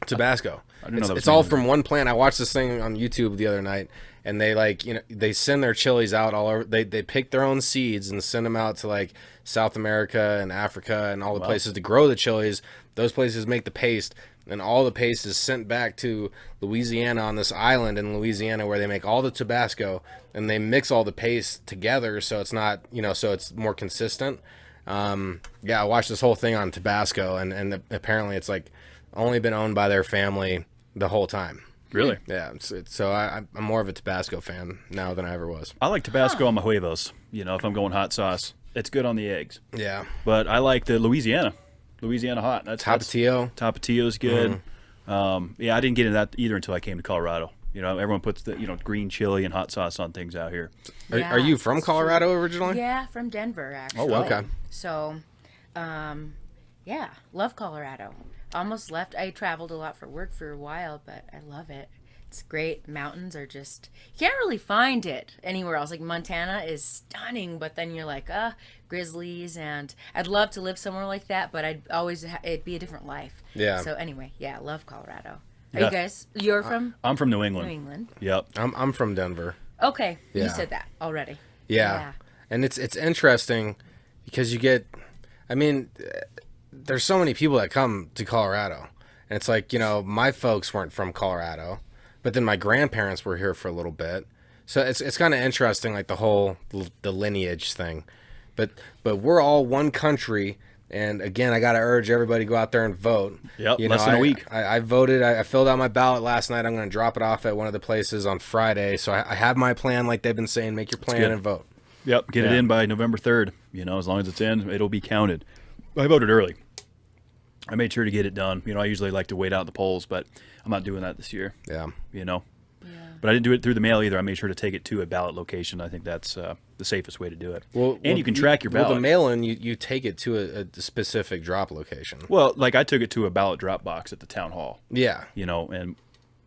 Speaker 5: Tabasco.
Speaker 4: I didn't know that was
Speaker 5: It's all
Speaker 4: made
Speaker 5: from one plant. I watched this thing on YouTube the other night, and they they send their chilies out all over. They pick their own seeds and send them out to like South America and Africa and all the places to grow the chilies. Those places make the paste, and all the paste is sent back to Louisiana on this island in Louisiana where they make all the Tabasco, and they mix all the paste together so it's not so it's more consistent. Yeah, I watched this whole thing on Tabasco, and apparently it's like only been owned by their family the whole time.
Speaker 4: Really?
Speaker 5: Yeah, so I'm more of a Tabasco fan now than I ever was.
Speaker 4: I like Tabasco on my huevos. If I'm going hot sauce. it's good on the eggs.
Speaker 5: Yeah.
Speaker 4: But I like the Louisiana hot. Tapatio's good. Yeah, I didn't get into that either until I came to Colorado. You know, everyone puts the green chili and hot sauce on things out here.
Speaker 5: Are you from Colorado originally?
Speaker 6: Yeah, from Denver, actually.
Speaker 5: Oh, okay.
Speaker 6: So, yeah, love Colorado. Almost left. I traveled a lot for work for a while, but I love it. It's great. Mountains are just, you can't really find it anywhere else. Like Montana is stunning, but then you're like, grizzlies, and I'd love to live somewhere like that, but it'd be a different life.
Speaker 5: Yeah.
Speaker 6: So anyway, yeah, love Colorado. Are
Speaker 4: Yeah.
Speaker 6: you guys, you're from?
Speaker 4: I'm from New England.
Speaker 6: New England.
Speaker 4: Yep.
Speaker 5: I'm from Denver.
Speaker 6: Okay,
Speaker 5: Yeah.
Speaker 6: you said that already.
Speaker 5: Yeah. And it's interesting because you get, I mean, there's so many people that come to Colorado. And it's like, my folks weren't from Colorado, but then my grandparents were here for a little bit. So it's kind of interesting, like the lineage thing. But we're all one country. And again, I got to urge everybody to go out there and vote.
Speaker 4: Yep, less than a week.
Speaker 5: I voted. I filled out my ballot last night. I'm going to drop it off at one of the places on Friday. So I have my plan, like they've been saying. Make your plan and vote.
Speaker 4: Yep, get it in by November 3rd. As long as it's in, it'll be counted. I voted early. I made sure to get it done. I usually like to wait out the polls, but I'm not doing that this year.
Speaker 5: Yeah.
Speaker 4: But I didn't do it through the mail either. I made sure to take it to a ballot location. I think that's the safest way to do it. And you can track your ballot.
Speaker 5: Well, the mail-in, you take it to a specific drop location.
Speaker 4: Well, like I took it to a ballot drop box at the town hall.
Speaker 5: Yeah.
Speaker 4: And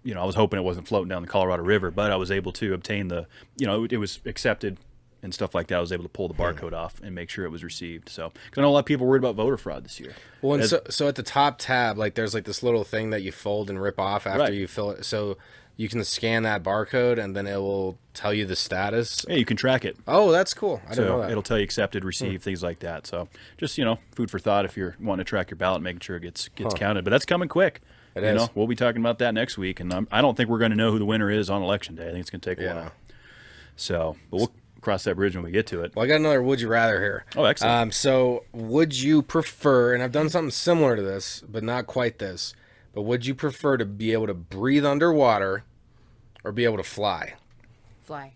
Speaker 4: I was hoping it wasn't floating down the Colorado River, but I was able to obtain it was accepted and stuff like that. I was able to pull the barcode off and make sure it was received. So, because I know a lot of people were worried about voter fraud this year.
Speaker 5: Well, and so at the top tab, like there's like this little thing that you fold and rip off after you fill it. So you can scan that barcode and then it will tell you the status.
Speaker 4: Yeah, you can track it.
Speaker 5: Oh, that's cool. I didn't know that.
Speaker 4: It'll tell you accepted, received, things like that. So just, food for thought if you're wanting to track your ballot, making sure it gets counted. But that's coming quick.
Speaker 5: It is.
Speaker 4: We'll be talking about that next week. And I don't think we're going to know who the winner is on Election Day. I think it's going to take a while. So, but we'll cross that bridge when we get to it.
Speaker 5: Well, I got another would you rather here.
Speaker 4: Oh, excellent.
Speaker 5: So would you prefer, and I've done something similar to this, but not quite this, but would you prefer to be able to breathe underwater or be able to fly?
Speaker 6: Fly.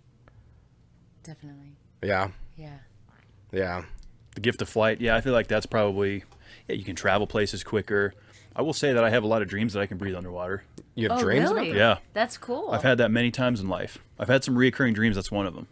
Speaker 6: Definitely.
Speaker 5: Yeah.
Speaker 6: Yeah.
Speaker 5: Yeah.
Speaker 4: The gift of flight. Yeah, I feel like that's probably, you can travel places quicker. I will say that I have a lot of dreams that I can breathe underwater.
Speaker 5: You have dreams
Speaker 6: really?
Speaker 5: about
Speaker 4: Yeah.
Speaker 6: That's cool.
Speaker 4: I've had that many times in life. I've had some reoccurring dreams. That's one of them.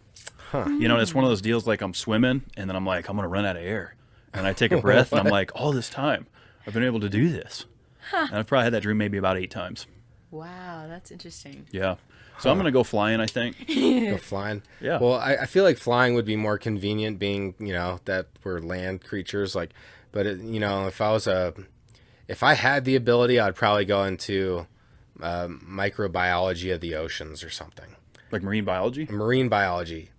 Speaker 5: Huh.
Speaker 4: It's one of those deals like I'm swimming and then I'm like, I'm going to run out of air. And I take a breath and I'm like, all this time I've been able to do this. And I've probably had that dream maybe about 8 times.
Speaker 6: Wow, that's interesting.
Speaker 4: Yeah. So I'm going to go flying, I think.
Speaker 5: Go flying?
Speaker 4: Yeah.
Speaker 5: Well, I feel like flying would be more convenient being, that we're land creatures. Like, but, if I had the ability, I'd probably go into microbiology of the oceans or something.
Speaker 4: Like marine biology?
Speaker 5: Marine biology.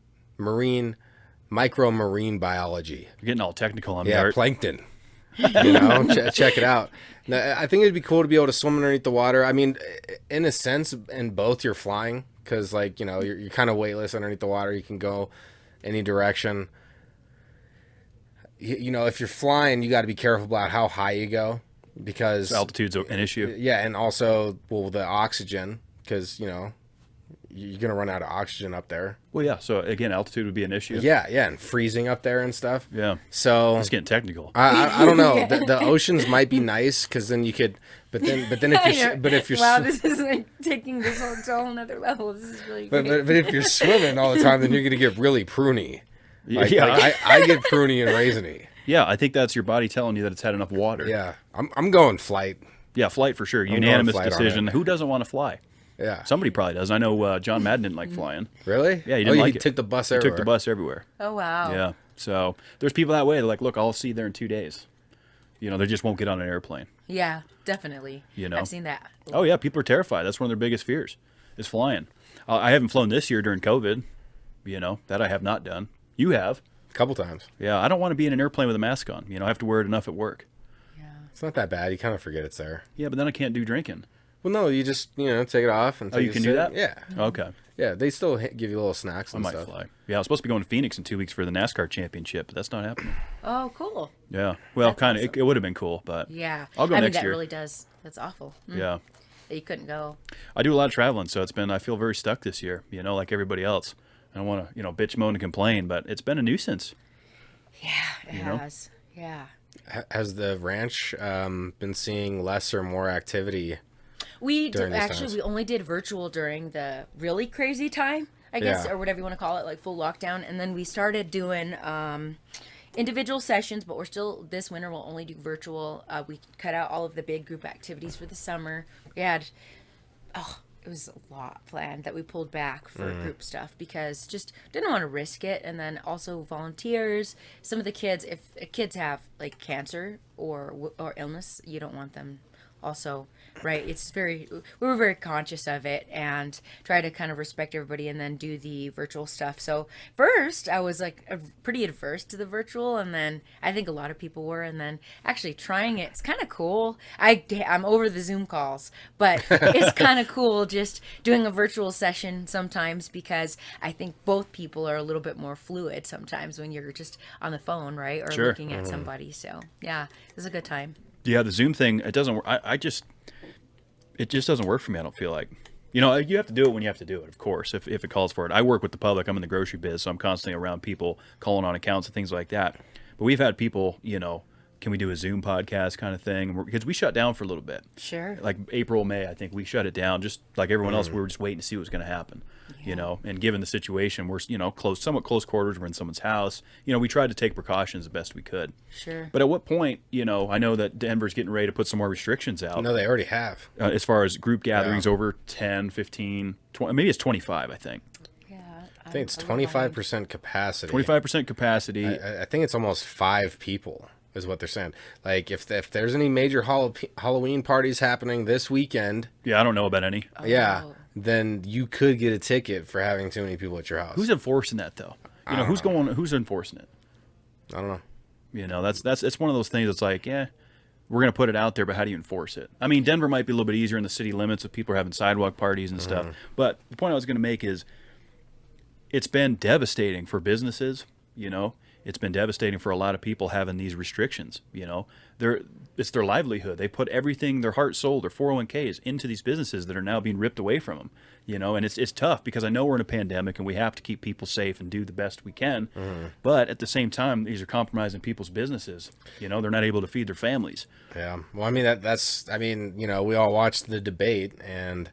Speaker 5: Micro-marine biology.
Speaker 4: You're getting all technical on me,
Speaker 5: Yeah,
Speaker 4: Art.
Speaker 5: plankton. Check it out. Now, I think it'd be cool to be able to swim underneath the water. I mean, in a sense, in both you're flying because, you're kind of weightless underneath the water. You can go any direction. If you're flying, you got to be careful about how high you go because
Speaker 4: So altitude's an issue.
Speaker 5: Yeah, and also the oxygen because you're gonna run out of oxygen up there.
Speaker 4: Well, yeah. So again, altitude would be an issue.
Speaker 5: Yeah, and freezing up there and stuff.
Speaker 4: Yeah.
Speaker 5: So
Speaker 4: It's getting technical.
Speaker 5: I don't know. The oceans might be nice because then you could, but then if you're
Speaker 6: wow, this is like taking this whole to another level. This is really
Speaker 5: but
Speaker 6: great.
Speaker 5: if you're swimming all the time, then you're gonna get really pruny. Like,
Speaker 4: Yeah.
Speaker 5: I get pruny and raisiny.
Speaker 4: Yeah, I think that's your body telling you that it's had enough water.
Speaker 5: Yeah, I'm going flight.
Speaker 4: Yeah, flight for sure.
Speaker 5: going
Speaker 4: Unanimous
Speaker 5: flight on
Speaker 4: decision.
Speaker 5: it.
Speaker 4: Who doesn't want to fly?
Speaker 5: Yeah.
Speaker 4: Somebody probably does. I know John Madden didn't like flying.
Speaker 5: Really?
Speaker 4: Yeah, he didn't like
Speaker 5: he
Speaker 4: it.
Speaker 5: took the bus
Speaker 4: He
Speaker 5: everywhere.
Speaker 4: took the bus everywhere.
Speaker 6: Oh wow.
Speaker 4: Yeah. So there's people that way. They're like, look, I'll see you there in 2 days. They just won't get on an airplane.
Speaker 6: Yeah, definitely. I've seen that.
Speaker 4: Oh, yeah. People are terrified. That's one of their biggest fears is flying. I haven't flown this year during COVID. That I have not done. You have.
Speaker 5: A couple times.
Speaker 4: Yeah. I don't want to be in an airplane with a mask on. I have to wear it enough at work.
Speaker 6: Yeah.
Speaker 5: It's not that bad. You kind of forget it's there.
Speaker 4: Yeah, but then I can't do drinking.
Speaker 5: Well, no, you just take it off and.
Speaker 4: Oh, you can do that?
Speaker 5: Yeah.
Speaker 4: Okay.
Speaker 5: Yeah, they still give you little snacks
Speaker 4: I
Speaker 5: and
Speaker 4: might
Speaker 5: stuff.
Speaker 4: fly. Yeah, I was supposed to be going to Phoenix in 2 weeks for the NASCAR championship, but that's not happening.
Speaker 6: Oh, cool.
Speaker 4: Yeah. Well,
Speaker 6: That's
Speaker 4: kind of.
Speaker 6: awesome.
Speaker 4: It would have been cool, but
Speaker 6: Yeah.
Speaker 4: I'll go
Speaker 6: I mean,
Speaker 4: next
Speaker 6: that
Speaker 4: year.
Speaker 6: really does. That's awful.
Speaker 4: Yeah.
Speaker 6: That you couldn't go.
Speaker 4: I do a lot of traveling, so I feel very stuck this year, like everybody else. I don't want to, bitch, moan, and complain, but it's been a nuisance.
Speaker 6: Yeah, it
Speaker 4: You know?
Speaker 6: has. Yeah.
Speaker 5: Has the ranch been seeing less or more activity?
Speaker 6: We
Speaker 5: During
Speaker 6: did,
Speaker 5: these
Speaker 6: actually
Speaker 5: times.
Speaker 6: we only did virtual during the really crazy time, I guess,
Speaker 5: Yeah.
Speaker 6: or whatever you want to call it, like full lockdown. And then we started doing individual sessions, but we're still this winter we'll only do virtual. We cut out all of the big group activities for the summer. We had it was a lot planned that we pulled back for group stuff because just didn't want to risk it. And then also volunteers, some of the kids, if kids have like cancer or illness, you don't want them also, right? We were very conscious of it and try to kind of respect everybody and then do the virtual stuff. So first I was like pretty adverse to the virtual, and then I think a lot of people were, and then actually trying it's kind of cool. I'm over the Zoom calls, but it's kind of cool just doing a virtual session sometimes, because I think both people are a little bit more fluid sometimes when you're just on the phone, right? Or
Speaker 4: Sure.
Speaker 6: looking at somebody. So yeah, it was a good time.
Speaker 4: Yeah, the Zoom thing, it doesn't work. It just doesn't work for me, I don't feel like. You know, you have to do it when you have to do it, of course, if it calls for it. I work with the public. I'm in the grocery biz, so I'm constantly around people calling on accounts and things like that. But we've had people, you know, can we do a Zoom podcast kind of thing? Because we shut down for a little bit.
Speaker 6: Sure.
Speaker 4: Like April, May, I think we shut it down. Just like everyone else, we were just waiting to see what was going to happen. You know, and given the situation, we're, you know, somewhat close quarters. We're in someone's house. You know, we tried to take precautions the best we could.
Speaker 6: Sure.
Speaker 4: But at what point, you know, I know that Denver's getting ready to put some more restrictions out.
Speaker 5: No, they already have.
Speaker 4: As far as group gatherings over 10, 15, 20, maybe it's 25, I think.
Speaker 6: Yeah.
Speaker 5: I think it's 25% capacity.
Speaker 4: 25% capacity.
Speaker 5: I think it's almost 5 people is what they're saying. Like if there's any major Halloween parties happening this weekend,
Speaker 4: Yeah, I don't know about any.
Speaker 5: yeah,
Speaker 6: Oh.
Speaker 5: then you could get a ticket for having too many people at your house.
Speaker 4: Who's enforcing that, though? You know, who's enforcing it?
Speaker 5: I don't know.
Speaker 4: You know, it's one of those things that's like, yeah, we're going to put it out there, but how do you enforce it? I mean, Denver might be a little bit easier in the city limits if people are having sidewalk parties and stuff. But the point I was going to make is it's been devastating for businesses, you know. It's been devastating for a lot of people having these restrictions, you know. It's their livelihood. They put everything, their heart, soul, their 401ks into these businesses that are now being ripped away from them, you know. And it's tough because I know we're in a pandemic and we have to keep people safe and do the best we can. But at the same time, these are compromising people's businesses. You know, they're not able to feed their families.
Speaker 5: Yeah. Well, I mean I mean, you know, we all watched the debate, and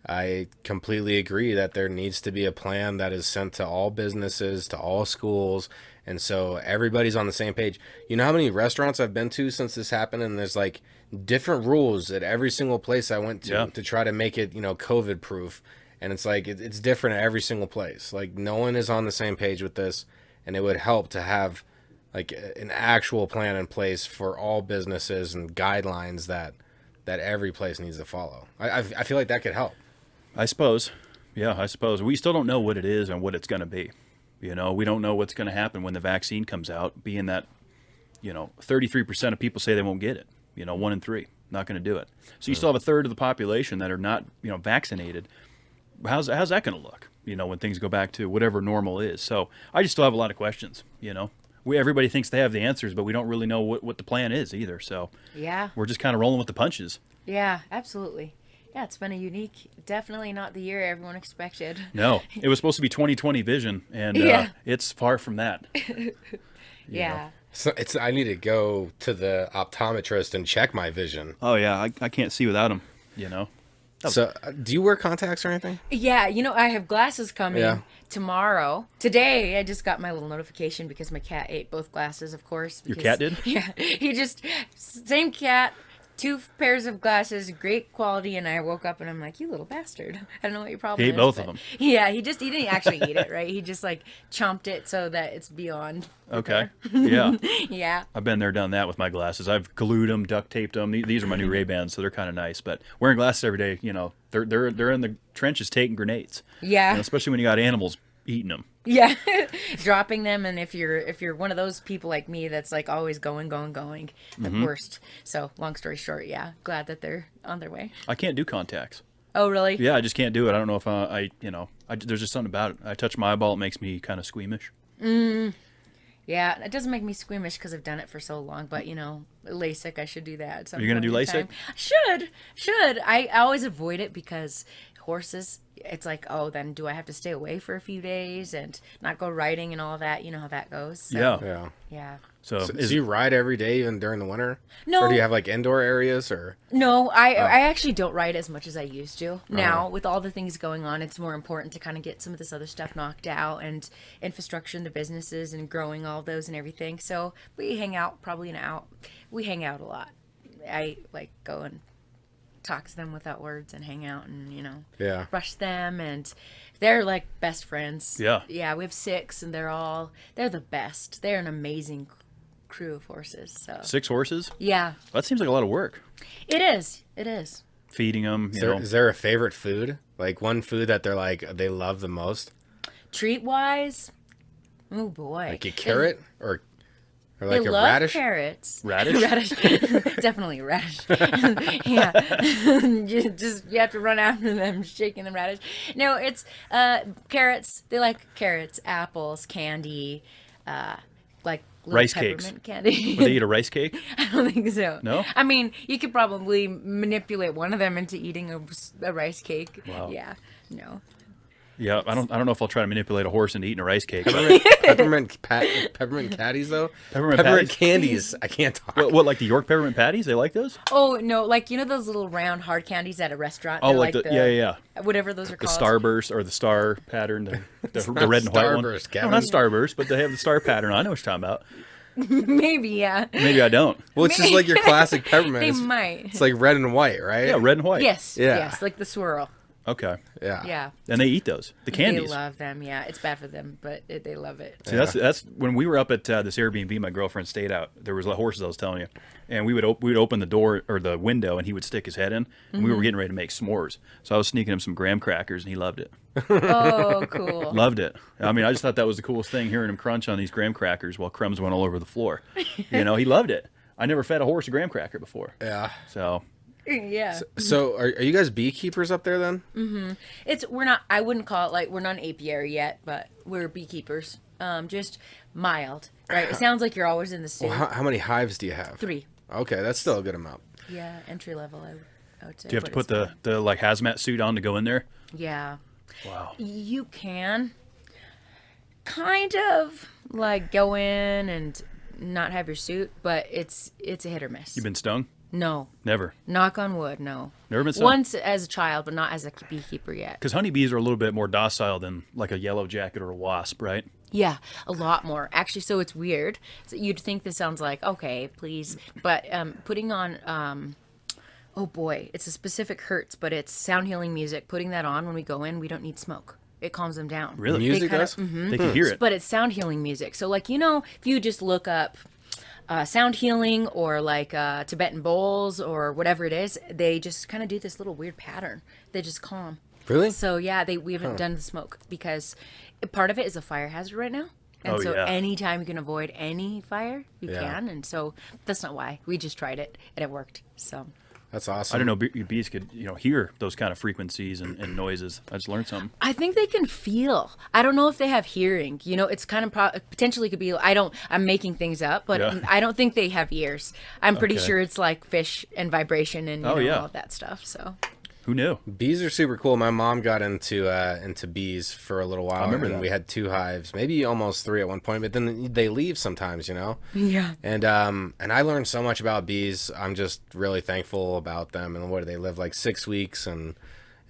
Speaker 5: I completely agree that there needs to be a plan that is sent to all businesses, to all schools, and so everybody's on the same page. You know how many restaurants I've been to since this happened, and there's like different rules at every single place I went to try to make it, you know, COVID proof. And it's like it's different at every single place. Like no one is on the same page with this, and it would help to have like an actual plan in place for all businesses and guidelines that every place needs to follow. I feel like that could help.
Speaker 4: I suppose. Yeah, I suppose. We still don't know what it is and what it's going to be. You know, we don't know what's going to happen when the vaccine comes out, being that, you know, 33% of people say they won't get it. You know, 1 in 3 not going to do it. So you still have a third of the population that are not, you know, vaccinated. How's that going to look, you know, when things go back to whatever normal is? So I just still have a lot of questions, you know. Everybody thinks they have the answers, but we don't really know what the plan is either. So
Speaker 6: Yeah.
Speaker 4: we're just kind of rolling with the punches.
Speaker 6: Yeah, absolutely. Yeah, it's been a unique, definitely not the year everyone expected.
Speaker 4: No, it was supposed to be 2020 vision, and
Speaker 6: Yeah.
Speaker 4: it's far from that.
Speaker 6: Yeah.
Speaker 5: So I need to go to the optometrist and check my vision.
Speaker 4: Oh yeah, I can't see without them. You know.
Speaker 5: So do you wear contacts or anything?
Speaker 6: Yeah, you know, I have glasses coming
Speaker 5: Yeah.
Speaker 6: tomorrow. Today, I just got my little notification because my cat ate both glasses, of course.
Speaker 4: Your
Speaker 6: because-
Speaker 4: cat did?
Speaker 6: Yeah. Same cat, 2 pairs of glasses, great quality, and I woke up and I'm like, you little bastard. I don't know what your problem
Speaker 4: He
Speaker 6: is.
Speaker 4: ate both of
Speaker 6: but-
Speaker 4: them.
Speaker 6: Yeah, he didn't actually eat it, right? He just like chomped it so that it's beyond.
Speaker 4: Okay. Yeah.
Speaker 6: Yeah.
Speaker 4: I've been there, done that with my glasses. I've glued them, duct taped them. These are my new Ray-Bans, so they're kind of nice. But wearing glasses every day, you know, they're in the trenches taking grenades.
Speaker 6: Yeah.
Speaker 4: You know, especially when you got animals eating them.
Speaker 6: Yeah, dropping them, and if you're one of those people like me that's like always going, the worst. So long story short, yeah, glad that they're on their way.
Speaker 4: I can't do contacts.
Speaker 6: Oh really?
Speaker 4: Yeah, I just can't do it. I don't know if there's just something about it. I touch my eyeball, it makes me kind of squeamish.
Speaker 6: Yeah, it doesn't make me squeamish because I've done it for so long. But you know, LASIK, I should do that.
Speaker 4: You're gonna do LASIK?
Speaker 6: Should. I always avoid it because horses, it's like, oh, then do I have to stay away for a few days and not go riding and all that? You know how that goes. So,
Speaker 4: Yeah.
Speaker 6: Yeah.
Speaker 4: So,
Speaker 5: So do you ride every day even during the winter?
Speaker 6: No.
Speaker 5: Or do you have like indoor areas or?
Speaker 6: No, I actually don't ride as much as I used to. Now, with all the things going on, it's more important to kind of get some of this other stuff knocked out and infrastructure in the businesses and growing all those and everything. So we hang out we hang out a lot. I like go and talk to them without words and hang out and,
Speaker 5: Yeah.
Speaker 6: brush them, and they're like best friends.
Speaker 4: Yeah.
Speaker 6: Yeah, we have 6 and they're the best. They're an amazing crew of horses. So
Speaker 4: 6 horses?
Speaker 6: yeah,
Speaker 4: That seems like a lot of work.
Speaker 6: it is. It is.
Speaker 4: Feeding them,
Speaker 5: Is there a favorite food? Like one food that they love the most?
Speaker 6: Treat wise, oh boy,
Speaker 5: Like a carrot or like
Speaker 6: they
Speaker 5: a
Speaker 6: love
Speaker 5: radish?
Speaker 6: carrots.
Speaker 4: Radish?
Speaker 6: Radish, definitely radish. Yeah, you have to run after them, shaking the radish. No, it's carrots. They like carrots, apples, candy, like little
Speaker 4: Rice cakes.
Speaker 6: peppermint candy.
Speaker 4: Would they eat a rice cake?
Speaker 6: I don't think so.
Speaker 4: No?
Speaker 6: I mean, you could probably manipulate one of them into eating a rice cake.
Speaker 4: Wow.
Speaker 6: Yeah. No.
Speaker 4: Yeah, I don't know if I'll try to manipulate a horse into eating a rice cake. But
Speaker 5: Peppermint caddies though.
Speaker 4: Peppermint patties?
Speaker 5: candies. I can't talk.
Speaker 4: what, like the York peppermint patties? They like those?
Speaker 6: Oh no! Like those little round hard candies at a restaurant.
Speaker 4: Oh,
Speaker 6: They're
Speaker 4: like the yeah.
Speaker 6: whatever those are
Speaker 4: The
Speaker 6: called.
Speaker 4: starburst or the star pattern, the red and white one.
Speaker 5: Starburst,
Speaker 4: No,
Speaker 5: Kevin.
Speaker 4: not starburst, but they have the star pattern. I know what you're talking about.
Speaker 6: Maybe yeah.
Speaker 4: Maybe I don't.
Speaker 5: Well, it's just like your classic peppermint.
Speaker 6: They
Speaker 5: It's,
Speaker 6: might.
Speaker 5: it's like red and white, right?
Speaker 4: Yeah, red and white.
Speaker 6: Yes.
Speaker 5: Yeah.
Speaker 6: Yes. Like the swirl.
Speaker 4: Okay.
Speaker 5: Yeah.
Speaker 6: Yeah.
Speaker 4: And they eat those. The candies.
Speaker 6: They love them. Yeah. It's bad for them, but they love it.
Speaker 4: See, that's when we were up at this Airbnb my girlfriend stayed out. There was horses I was telling you, and we would open the door or the window, and he would stick his head in, and we were getting ready to make s'mores. So I was sneaking him some graham crackers, and he loved it.
Speaker 6: Oh, cool.
Speaker 4: Loved it. I mean, I just thought that was the coolest thing, hearing him crunch on these graham crackers while crumbs went all over the floor. He loved it. I never fed a horse a graham cracker before.
Speaker 5: Yeah.
Speaker 4: So
Speaker 6: Yeah.
Speaker 5: So are you guys beekeepers up there then?
Speaker 6: We're not. I wouldn't call it like we're not an apiary yet, but we're beekeepers. Just mild, right? It sounds like you're always in the suit.
Speaker 5: Well, how many hives do you have?
Speaker 6: 3.
Speaker 5: Okay, that's still a good amount.
Speaker 6: Yeah, entry level. I would say.
Speaker 4: do you have to
Speaker 6: but
Speaker 4: put
Speaker 6: it's
Speaker 4: the like hazmat suit on to go in there?
Speaker 6: fine. Yeah.
Speaker 4: Wow.
Speaker 6: You can kind of like go in and not have your suit, but it's a hit or miss.
Speaker 4: You been stung?
Speaker 6: No.
Speaker 4: Never.
Speaker 6: Knock on wood, no.
Speaker 4: Never been stung?
Speaker 6: Once as a child, but not as a beekeeper yet.
Speaker 4: Because honeybees are a little bit more docile than like a yellow jacket or a wasp, right?
Speaker 6: Yeah, a lot more. Actually, so it's weird. So you'd think this sounds like, okay, please. But putting on, oh boy, it's a specific hertz, but it's sound healing music. Putting that on when we go in, we don't need smoke. It calms them down.
Speaker 4: Really?
Speaker 5: Music does?
Speaker 4: They can hear it.
Speaker 6: But it's sound healing music. So like, if you just look up sound healing or like Tibetan bowls or whatever it is, they just kind of do this little weird pattern. They just calm.
Speaker 5: Really?
Speaker 6: So yeah, we haven't done the smoke because part of it is a fire hazard right now. And
Speaker 4: Oh,
Speaker 6: so
Speaker 4: yeah.
Speaker 6: anytime you can avoid any fire, you
Speaker 5: Yeah.
Speaker 6: can. And so that's not why. We just tried it and it worked. So
Speaker 5: That's awesome.
Speaker 4: I don't know, bees could, hear those kind of frequencies and noises. I just learned something.
Speaker 6: I think they can feel. I don't know if they have hearing. It's kind of potentially could be. I'm making things up, but
Speaker 4: Yeah.
Speaker 6: I don't think they have ears. I'm pretty
Speaker 4: Okay.
Speaker 6: sure it's like fish and vibration and
Speaker 4: Oh, yeah.
Speaker 6: all of that stuff. So
Speaker 4: Who knew?
Speaker 5: Bees are super cool. My mom got into bees for a little while.
Speaker 4: remember
Speaker 5: and
Speaker 4: that.
Speaker 5: we had 2 hives, maybe almost 3 at one point, but then they leave sometimes,
Speaker 6: yeah.
Speaker 5: And I learned so much about bees. I'm just really thankful about them. And they live like 6 weeks, and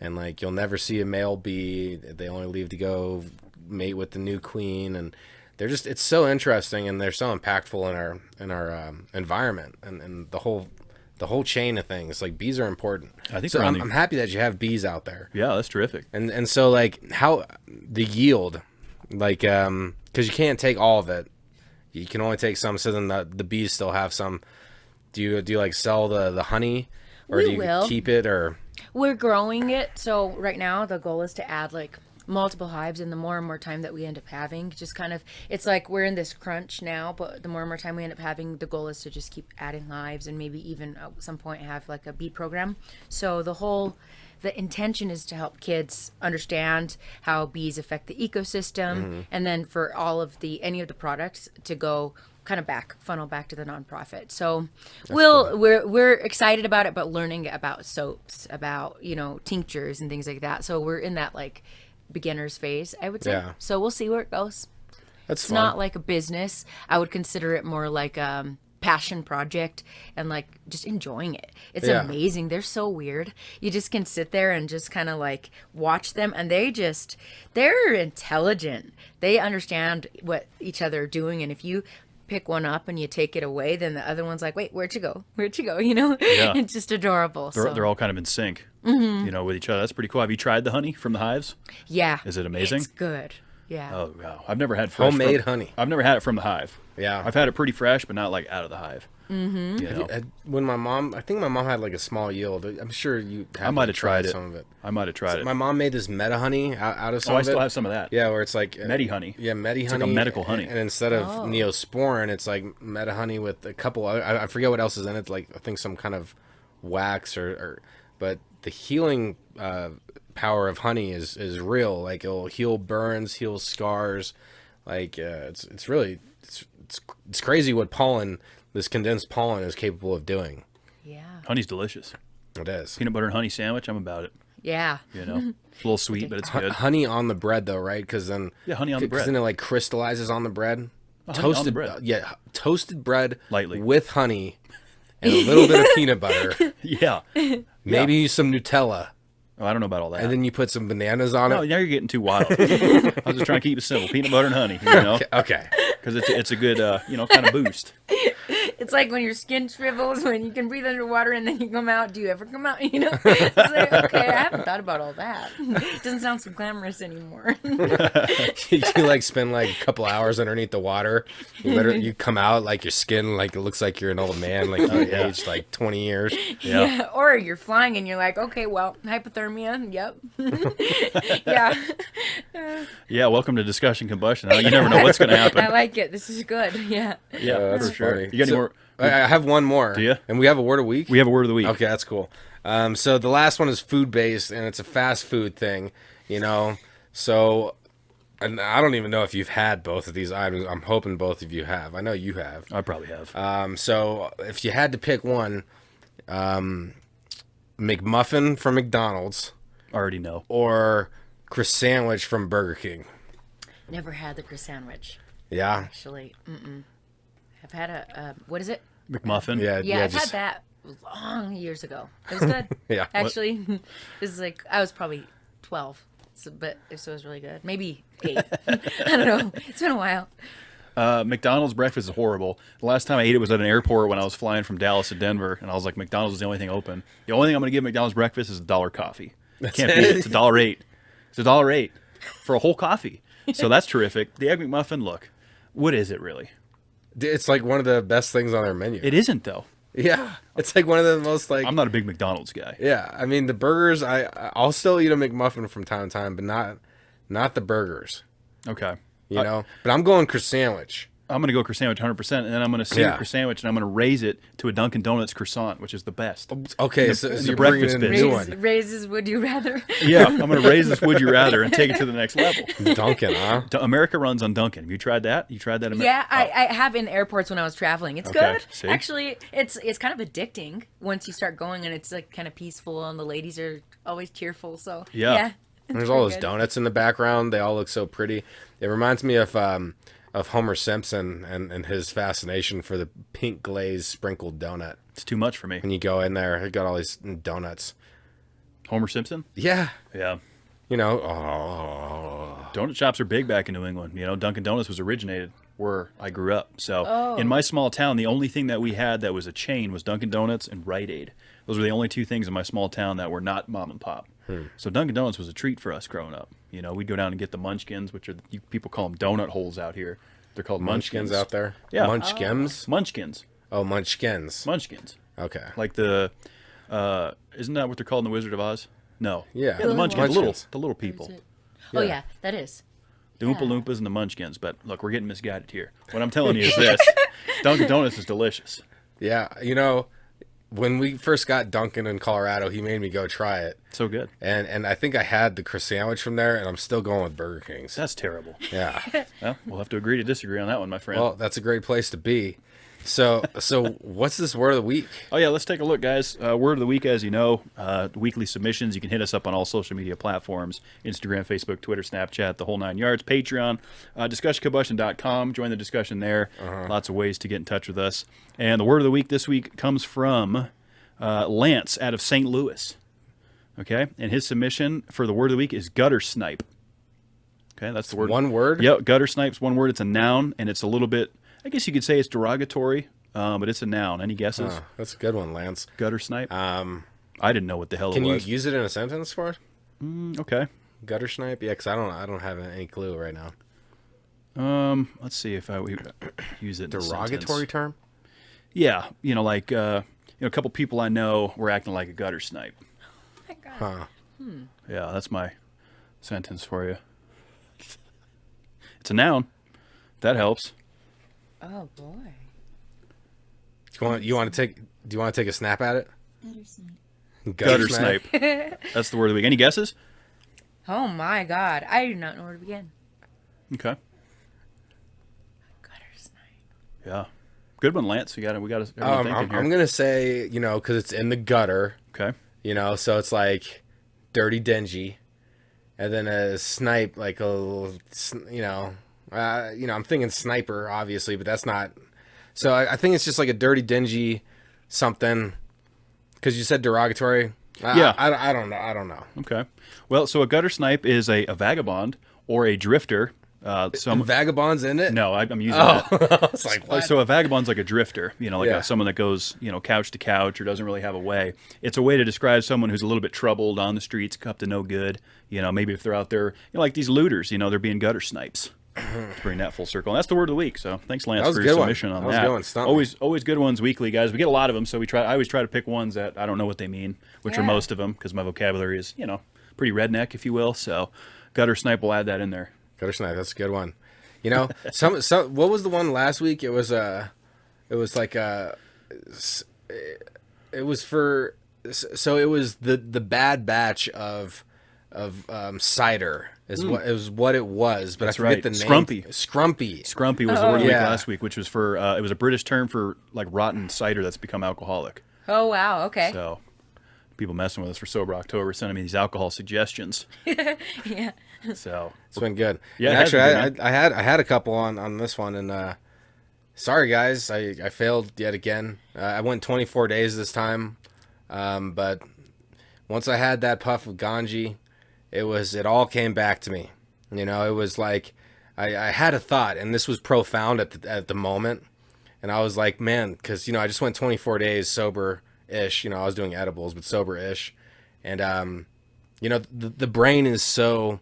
Speaker 5: like you'll never see a male bee. They only leave to go mate with the new queen, and it's so interesting, and they're so impactful in our environment and the whole chain of things. Like bees are important.
Speaker 4: I think
Speaker 5: so.
Speaker 4: they're on
Speaker 5: I'm happy that you have bees out there.
Speaker 4: Yeah, that's terrific.
Speaker 5: And so like how the yield, like because you can't take all of it, you can only take some. So then the bees still have some. Do you like sell the honey, or
Speaker 6: We
Speaker 5: do you
Speaker 6: will.
Speaker 5: keep it, or?
Speaker 6: We're growing it. So right now the goal is to add like multiple hives, and the more and more time that we end up having, just kind of, it's like we're in this crunch now, but the more and more time we end up having, the goal is to just keep adding hives and maybe even at some point have like a bee program. So the intention is to help kids understand how bees affect the ecosystem, and then for all of any of the products to go kind of funnel back to the nonprofit. So we're excited about it, but learning about soaps, about, tinctures and things like that. So we're in that like beginner's phase, I would say.
Speaker 5: Yeah.
Speaker 6: So we'll see where it goes. It's not like a business. I would consider it more like passion project and like just enjoying it. It's amazing. They're so weird. You just can sit there and just kind of like watch them, and they're intelligent. They understand what each other are doing, and if you pick one up and you take it away, then the other one's like, wait, where'd you go? It's just adorable.
Speaker 4: They're all kind of in sync, with each other. That's pretty cool. Have you tried the honey from the hives?
Speaker 6: Yeah.
Speaker 4: Is it amazing?
Speaker 6: It's good. Yeah.
Speaker 4: Oh, wow. I've never had fresh
Speaker 5: Homemade honey.
Speaker 4: I've never had it from the hive.
Speaker 5: Yeah.
Speaker 4: I've had it pretty fresh, but not like out of the hive.
Speaker 5: When I think my mom had like a small yield. I'm sure
Speaker 4: I might have tried it.
Speaker 5: some of it.
Speaker 4: I might have tried it.
Speaker 5: My mom made this meta honey out of some of it.
Speaker 4: I still have some of that.
Speaker 5: Yeah, where it's like
Speaker 4: Medi honey.
Speaker 5: Yeah, Medi
Speaker 4: It's
Speaker 5: honey.
Speaker 4: like a medical honey.
Speaker 5: And instead of Neosporin, it's like Meta honey with a couple. I forget what else is in it. Like I think some kind of wax but the healing power of honey is real. Like it'll heal burns, heal scars. Like it's really it's crazy what this condensed pollen is capable of doing.
Speaker 6: Yeah.
Speaker 4: Honey's delicious.
Speaker 5: It is.
Speaker 4: Peanut butter and honey sandwich, I'm about it.
Speaker 6: Yeah.
Speaker 4: It's a little sweet, but it's good.
Speaker 5: Honey on the bread though, right? Because then
Speaker 4: honey on the bread.
Speaker 5: Because then it like crystallizes on the bread.
Speaker 4: Honey on the bread.
Speaker 5: Toasted bread
Speaker 4: Lightly.
Speaker 5: with honey and a little bit of peanut butter.
Speaker 4: Yeah.
Speaker 5: Maybe some Nutella.
Speaker 4: Oh, I don't know about all that.
Speaker 5: And then you put some bananas on
Speaker 4: No,
Speaker 5: it.
Speaker 4: now you're getting too wild. I was just trying to keep it simple. Peanut butter and honey,
Speaker 5: Okay.
Speaker 4: Because it's a good, kind of boost.
Speaker 6: It's like when your skin shrivels, when you can breathe underwater and then you come out. Do you ever come out? It's like, okay, I haven't thought about all that. It doesn't sound so glamorous anymore.
Speaker 5: You like spend like a couple hours underneath the water. You come out like your skin, like it looks like you're an old man, like you aged like 20 years.
Speaker 6: Yeah. Or you're flying and you're like, okay, well, hypothermia. Yep. Yeah.
Speaker 4: Yeah, welcome to Discussion Combustion. You never know what's going to happen.
Speaker 6: I like it. This is good. Yeah.
Speaker 4: Yeah,
Speaker 5: that's
Speaker 4: for sure.
Speaker 5: funny.
Speaker 4: You got any more?
Speaker 5: I have one more.
Speaker 4: Do you?
Speaker 5: And we have a word a week?
Speaker 4: We have a word of the week.
Speaker 5: Okay, that's cool. So the last one is food-based, and it's a fast food thing, So, and I don't even know if you've had both of these items. I'm hoping both of you have. I know you have.
Speaker 4: I probably have.
Speaker 5: So if you had to pick one, McMuffin from McDonald's
Speaker 4: Already know.
Speaker 5: or croissant from Burger King.
Speaker 6: Never had the croissant sandwich.
Speaker 5: Yeah?
Speaker 6: Actually, I've had what is it?
Speaker 4: McMuffin?
Speaker 6: Yeah, I've had that long years ago. It was good.
Speaker 5: Yeah.
Speaker 6: Actually, this is like, I was probably 12, but it was really good. Maybe 8. I don't know. It's been a while.
Speaker 4: McDonald's breakfast is horrible. The last time I ate it was at an airport when I was flying from Dallas to Denver, and I was like, McDonald's is the only thing open. The only thing I'm going to give McDonald's breakfast is $1 coffee. Can't beat it. It's $1.08. It's $1.08 for a whole coffee. So that's terrific. The Egg McMuffin, look, what is it really?
Speaker 5: It's like one of the best things on their menu.
Speaker 4: It isn't, though.
Speaker 5: Yeah. It's like one of the most like...
Speaker 4: I'm not a big McDonald's guy.
Speaker 5: Yeah. I mean, the burgers, I'll still eat a McMuffin from time to time, but not the burgers.
Speaker 4: Okay.
Speaker 5: But I'm going croissant.
Speaker 4: I'm going to go croissant 100%, and then I'm going to see the croissant, and I'm going to raise it to a Dunkin' Donuts croissant, which is the best.
Speaker 5: Okay, so
Speaker 4: the
Speaker 5: you're bringing
Speaker 4: breakfast
Speaker 5: in a
Speaker 4: bits.
Speaker 5: new one.
Speaker 6: Raises, would you rather?
Speaker 4: Yeah, I'm going to raise this would you rather and take it to the next level.
Speaker 5: Dunkin', huh?
Speaker 4: America runs on Dunkin'. Have you tried that? You tried that?
Speaker 6: Yeah, I have in airports when I was traveling. It's
Speaker 4: Okay,
Speaker 6: good.
Speaker 4: see?
Speaker 6: Actually, it's kind of addicting once you start going, and it's like kind of peaceful, and the ladies are always cheerful. So
Speaker 4: Yeah.
Speaker 5: There's all those donuts in the background. They all look so pretty. It reminds me of Homer Simpson and his fascination for the pink glazed sprinkled donut.
Speaker 4: It's too much for me.
Speaker 5: When you go in there, it got all these donuts.
Speaker 4: Homer Simpson?
Speaker 5: Yeah.
Speaker 4: Yeah.
Speaker 5: Donut
Speaker 4: shops are big back in New England. Dunkin' Donuts was originated where I grew up. So in my small town, the only thing that we had that was a chain was Dunkin' Donuts and Rite Aid. Those were the only two things in my small town that were not mom and pop. So Dunkin' Donuts was a treat for us growing up. We'd go down and get the munchkins, which are people call them donut holes out here. They're called munchkins
Speaker 5: out there?
Speaker 4: Yeah.
Speaker 5: Munchkins?
Speaker 4: Munchkins.
Speaker 5: Oh, munchkins.
Speaker 4: Munchkins.
Speaker 5: Okay.
Speaker 4: Like the, isn't that what they're called in The Wizard of Oz? No.
Speaker 5: Yeah.
Speaker 4: The munchkins, the little people.
Speaker 6: Oh yeah, that is.
Speaker 4: The Oompa Loompas and the Munchkins. But look, we're getting misguided here. What I'm telling you is this. Dunkin' Donuts is delicious.
Speaker 5: Yeah, you know, when we first got Dunkin' in Colorado, he made me go try it.
Speaker 4: So good.
Speaker 5: And I think I had the Chris sandwich from there, and I'm still going with Burger King's.
Speaker 4: That's terrible.
Speaker 5: Yeah.
Speaker 4: Well, we'll have to agree to disagree on that one, my friend.
Speaker 5: Well, that's a great place to be. So what's this word of the week?
Speaker 4: Oh, yeah, let's take a look, guys. Word of the week, as you know, weekly submissions. You can hit us up on all social media platforms, Instagram, Facebook, Twitter, Snapchat, the whole 9 yards, Patreon, discussioncombustion.com. Join the discussion there. Lots of ways to get in touch with us. And the word of the week this week comes from Lance out of St. Louis. Okay, and his submission for the word of the week is gutter snipe. Okay, that's the word.
Speaker 5: One word?
Speaker 4: Yep, gutter snipe's one word. It's a noun, and it's a little bit, I guess you could say it's derogatory, but it's a noun. Any guesses?
Speaker 5: Oh, that's a good one, Lance.
Speaker 4: Gutter snipe? I didn't know what the hell
Speaker 5: Can
Speaker 4: it
Speaker 5: you
Speaker 4: was.
Speaker 5: use it in a sentence for it?
Speaker 4: Okay.
Speaker 5: Gutter snipe? Yeah, because I don't have any clue right now.
Speaker 4: Let's see if I would use it in a
Speaker 5: Derogatory
Speaker 4: sentence.
Speaker 5: term?
Speaker 4: Yeah, like a couple people I know were acting like a gutter snipe.
Speaker 6: Oh my God.
Speaker 5: Huh.
Speaker 4: Yeah, that's my sentence for you. It's a noun. That helps.
Speaker 6: Oh boy.
Speaker 5: Do you want to take a snap at it?
Speaker 4: Gutter snipe. That's the word of the week. Any guesses?
Speaker 6: Oh my God. I do not know where to begin.
Speaker 4: Okay.
Speaker 6: Gutter snipe.
Speaker 4: Yeah. Good one, Lance. We got everyone thinking here.
Speaker 5: I'm gonna say, because it's in the gutter.
Speaker 4: Okay.
Speaker 5: So it's like dirty, dingy, and then a snipe, like I'm thinking sniper, obviously, but that's not. So I think it's just like a dirty, dingy something. Because you said derogatory.
Speaker 4: Yeah.
Speaker 5: I don't know.
Speaker 4: Okay. Well, so a gutter snipe is a vagabond or a drifter.
Speaker 5: Vagabonds in it?
Speaker 4: No, I'm using that.
Speaker 5: I was like, what?
Speaker 4: So a vagabond's like a drifter,
Speaker 5: Yeah.
Speaker 4: someone that goes, couch to couch or doesn't really have a way. It's a way to describe someone who's a little bit troubled on the streets, up to no good. Maybe if they're out there, like these looters, they're being gutter snipes. To bring that full circle. And that's the word of the week. So thanks, Lance, for your submission on that.
Speaker 5: That was a good one. Stump me.
Speaker 4: Always good ones weekly, guys. We get a lot of them, so I always try to pick ones that I don't know what they mean, which are
Speaker 6: Yeah.
Speaker 4: most of them, because my vocabulary is, pretty redneck, if you will. So gutter snipe will add that in there.
Speaker 5: Gutter snipe, that's a good one. Some what was the one last week? It was the bad batch of cider is what it was, but
Speaker 4: That's
Speaker 5: I forget
Speaker 4: right.
Speaker 5: the name.
Speaker 4: Scrumpy. Scrumpy was the word of the week last week, which was for it was a British term for like rotten cider that's become alcoholic.
Speaker 6: Oh wow. Okay.
Speaker 4: So people messing with us for Sober October, sending me these alcohol suggestions.
Speaker 6: Yeah.
Speaker 4: So
Speaker 5: It's been good.
Speaker 4: Yeah,
Speaker 5: And
Speaker 4: it has
Speaker 5: actually,
Speaker 4: been,
Speaker 5: I had a couple on this one, and sorry guys, I failed yet again. I went 24 days this time, but once I had that puff of ganji, it all came back to me. It was like I had a thought, and this was profound at the moment, and I was like, man, because I just went 24 days sober-ish. I was doing edibles, but sober-ish, and the brain is so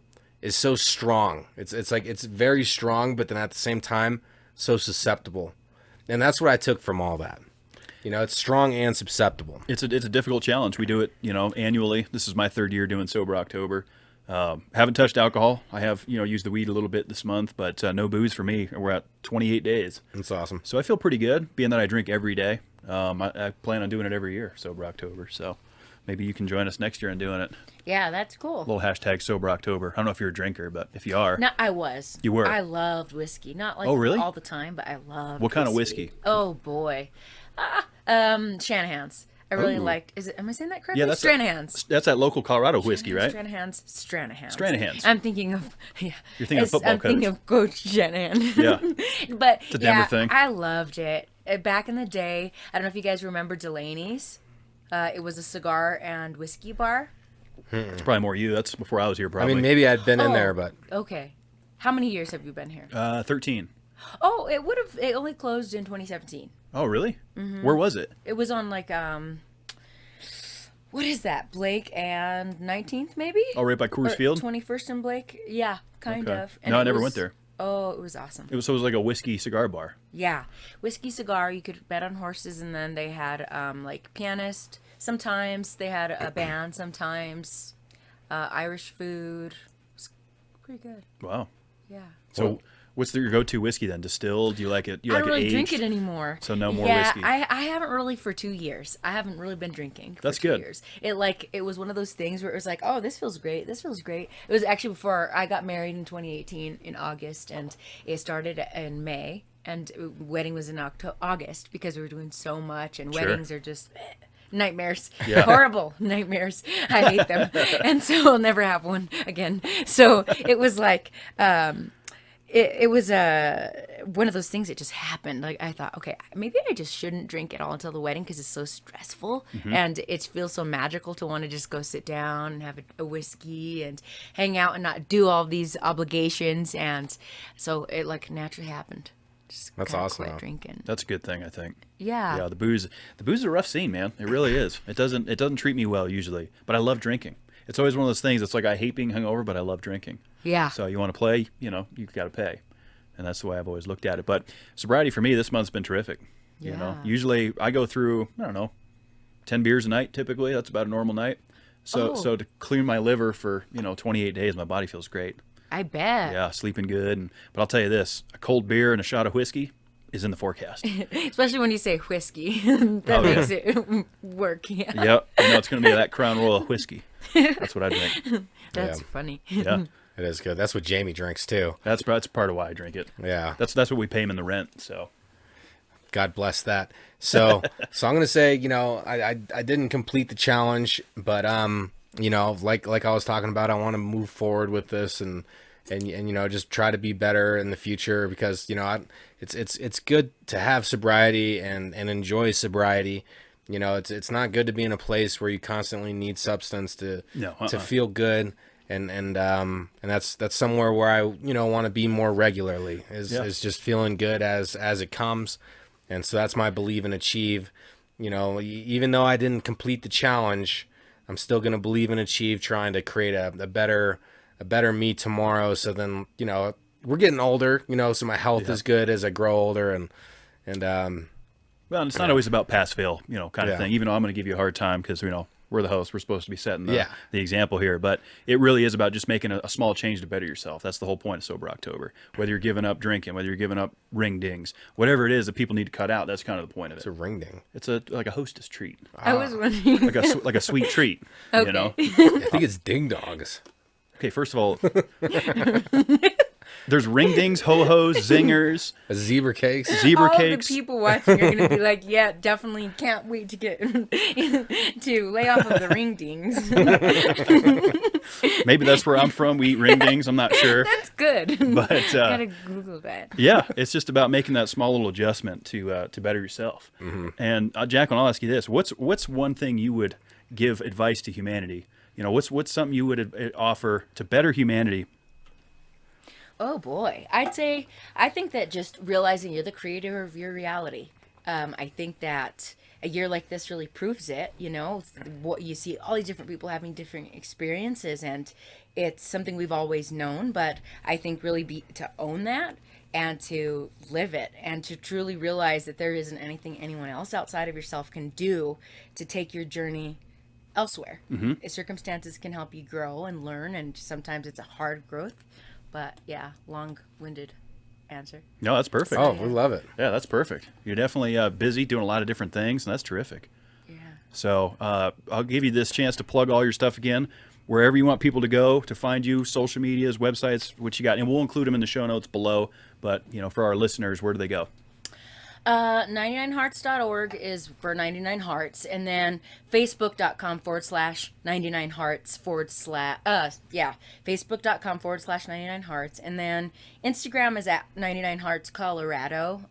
Speaker 5: strong. It's like it's very strong, but then at the same time so susceptible, and that's what I took from all that. It's strong and susceptible.
Speaker 4: it's a difficult challenge. We do it, annually. This is my third year doing Sober October. Haven't touched alcohol. I have, used the weed a little bit this month, but no booze for me. We're at 28 days.
Speaker 5: That's awesome.
Speaker 4: So I feel pretty good, being that I drink every day. I plan on doing it every year, Sober October. So maybe you can join us next year in doing it.
Speaker 6: Yeah, that's cool.
Speaker 4: Little hashtag Sober October. I don't know if you're a drinker, but if you are.
Speaker 6: No, I was.
Speaker 4: You were?
Speaker 6: I loved whiskey. Not like
Speaker 4: Oh, really?
Speaker 6: all the time, but I loved
Speaker 4: What kind of whiskey?
Speaker 6: Oh boy. Shanahan's. I really liked. Am I saying that correctly?
Speaker 4: Yeah, that's
Speaker 6: Stranahan's.
Speaker 4: That's that local Colorado whiskey, right?
Speaker 6: Stranahan's.
Speaker 4: Stranahan's.
Speaker 6: I'm thinking of. Yeah.
Speaker 4: You're thinking of football
Speaker 6: I'm thinking
Speaker 4: coach.
Speaker 6: of Coach Shanahan.
Speaker 4: Yeah.
Speaker 6: But
Speaker 4: It's a Denver
Speaker 6: yeah,
Speaker 4: thing.
Speaker 6: I loved it. Back in the day, I don't know if you guys remember Delaney's. It was a cigar and whiskey bar.
Speaker 4: It's probably more you. That's before I was here,
Speaker 5: I
Speaker 4: probably.
Speaker 5: mean, maybe I'd been in there, but
Speaker 6: Okay. How many years have you been here?
Speaker 4: 13.
Speaker 6: Oh, it only closed in 2017.
Speaker 4: Oh, really?
Speaker 6: Mm-hmm.
Speaker 4: Where was it?
Speaker 6: It was on like what is that? Blake and 19th maybe?
Speaker 4: Oh, right by Coors
Speaker 6: Or
Speaker 4: Field?
Speaker 6: 21st and Blake? Yeah, kind
Speaker 4: Okay.
Speaker 6: of.
Speaker 4: No, I
Speaker 6: it
Speaker 4: never
Speaker 6: was-
Speaker 4: went there.
Speaker 6: Oh, it was awesome.
Speaker 4: It was like a whiskey cigar bar.
Speaker 6: Yeah. Whiskey cigar, you could bet on horses, and then they had like pianist. Sometimes they had a band, sometimes Irish food. pretty good.
Speaker 4: Wow.
Speaker 6: Yeah.
Speaker 4: So, what's your go-to whiskey then? Distilled? Do you like it? You
Speaker 6: I
Speaker 4: like
Speaker 6: don't really
Speaker 4: it
Speaker 6: drink
Speaker 4: aged?
Speaker 6: it anymore.
Speaker 4: So no more
Speaker 6: yeah,
Speaker 4: whiskey.
Speaker 6: I haven't really for 2 years. I haven't really been drinking.
Speaker 4: That's
Speaker 6: for 2
Speaker 4: good.
Speaker 6: Years. It was one of those things where it was like, oh, this feels great. This feels great. It was actually before I got married in 2018 in August, and it started in May, and wedding was in August because we were doing so much, and
Speaker 4: Sure.
Speaker 6: weddings are just. Nightmares.
Speaker 4: Yeah.
Speaker 6: Horrible nightmares. I hate them. And so I'll never have one again. So it was like it was one of those things that just happened. Like I thought, okay, maybe I just shouldn't drink at all until the wedding because it's so stressful and it feels so magical to want to just go sit down and have a whiskey and hang out and not do all these obligations. And so it like naturally happened. Just
Speaker 5: That's
Speaker 6: kinda
Speaker 5: awesome,
Speaker 6: quit
Speaker 5: though.
Speaker 6: drinking.
Speaker 4: That's a good thing, I think.
Speaker 6: Yeah.
Speaker 4: Yeah, the booze is a rough scene, man. It really is. It doesn't treat me well usually, but I love drinking. It's always one of those things. It's like I hate being hungover, but I love drinking.
Speaker 6: Yeah.
Speaker 4: So you want to play, you've got to pay, and that's the way I've always looked at it. But sobriety for me this month's been terrific.
Speaker 6: Yeah.
Speaker 4: Usually I go through 10 beers a night typically. That's about a normal night. So
Speaker 6: Oh.
Speaker 4: to clean my liver for 28 days, my body feels great.
Speaker 6: I bet.
Speaker 4: Yeah, sleeping good. But I'll tell you this: a cold beer and a shot of whiskey is in the forecast.
Speaker 6: Especially when you say whiskey. That makes it work. Yeah.
Speaker 4: Yep, it's going to be that Crown Royal whiskey. That's what I drink.
Speaker 6: That's
Speaker 5: Yeah.
Speaker 6: funny.
Speaker 4: Yeah,
Speaker 5: It is good. That's what Jamie drinks too.
Speaker 4: that's part of why I drink it.
Speaker 5: Yeah.
Speaker 4: That's what we pay him in the rent. So
Speaker 5: God bless that. So I'm gonna say, I didn't complete the challenge, but like I was talking about, I want to move forward with this and just try to be better in the future because it's good to have sobriety and enjoy sobriety. It's not good to be in a place where you constantly need substance to feel good. And that's somewhere where I want to be more regularly is just feeling good as it comes. And so that's my believe and achieve. Even though I didn't complete the challenge, I'm still going to believe and achieve trying to create a better me tomorrow. So then, we're getting older, so my health is good as I grow older and
Speaker 4: well, and it's not always about pass fail, kind of
Speaker 5: Yeah.
Speaker 4: thing. Even though I'm going to give you a hard time because we're the host, we're supposed to be setting
Speaker 5: Yeah.
Speaker 4: the example here. But it really is about just making a small change to better yourself. That's the whole point of Sober October. Whether you're giving up drinking, whether you're giving up ring dings, whatever it is that people need to cut out. That's kind of the point of
Speaker 5: it's a
Speaker 4: it.
Speaker 5: ring ding.
Speaker 4: It's like a hostess treat,
Speaker 6: I was wondering.
Speaker 4: like a sweet treat.
Speaker 6: Okay.
Speaker 5: I think it's ding dongs.
Speaker 4: Okay, first of all, there's ring dings, ho-hos, zingers,
Speaker 5: Zebra cakes.
Speaker 4: zebra
Speaker 6: All
Speaker 4: cakes.
Speaker 6: the people watching are going to be like, yeah, definitely can't wait to get to lay off of the ring dings.
Speaker 4: Maybe that's where I'm from. We eat ring dings. I'm not sure.
Speaker 6: That's good.
Speaker 4: But
Speaker 6: Gotta Google that.
Speaker 4: yeah, it's just about making that small little adjustment to better yourself. And Jacqueline, I'll ask you this: what's one thing you would give advice to humanity? What's something you would offer to better humanity?
Speaker 6: Oh boy, I think that just realizing you're the creator of your reality. I think that a year like this really proves it. What you see, all these different people having different experiences, and it's something we've always known. But I think really to own that and to live it, and to truly realize that there isn't anything anyone else outside of yourself can do to take your journey elsewhere. Circumstances can help you grow and learn, and sometimes it's a hard growth. But yeah, long-winded answer.
Speaker 4: No, that's perfect.
Speaker 5: Oh, we love it.
Speaker 4: Yeah, that's perfect. You're definitely busy doing a lot of different things, and that's terrific.
Speaker 6: Yeah.
Speaker 4: So I'll give you this chance to plug all your stuff again, wherever you want people to go to find you, social medias, websites, what you got, and we'll include them in the show notes below. But for our listeners, where do they go?
Speaker 6: 99hearts.org is for 99 Hearts, and then facebook.com/99hearts facebook.com/99 Hearts, and then Instagram is at 99 Hearts Colorado.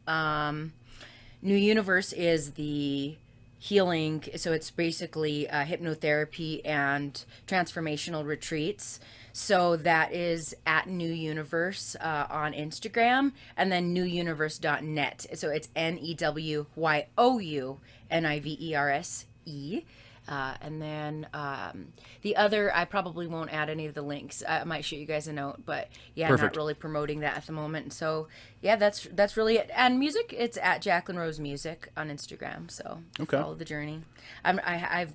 Speaker 6: New Universe is the healing, so it's basically hypnotherapy and transformational retreats. So that is at New Universe on Instagram, and then newuniverse.net. So it's NEWYOUNIVERSE. And then the other, I probably won't add any of the links. I might shoot you guys a note, but yeah,
Speaker 4: Perfect.
Speaker 6: not really promoting that at the moment. So yeah, that's really it. And music, it's at Jacqueline Rose Music on Instagram. So
Speaker 4: Okay.
Speaker 6: follow the journey. I'm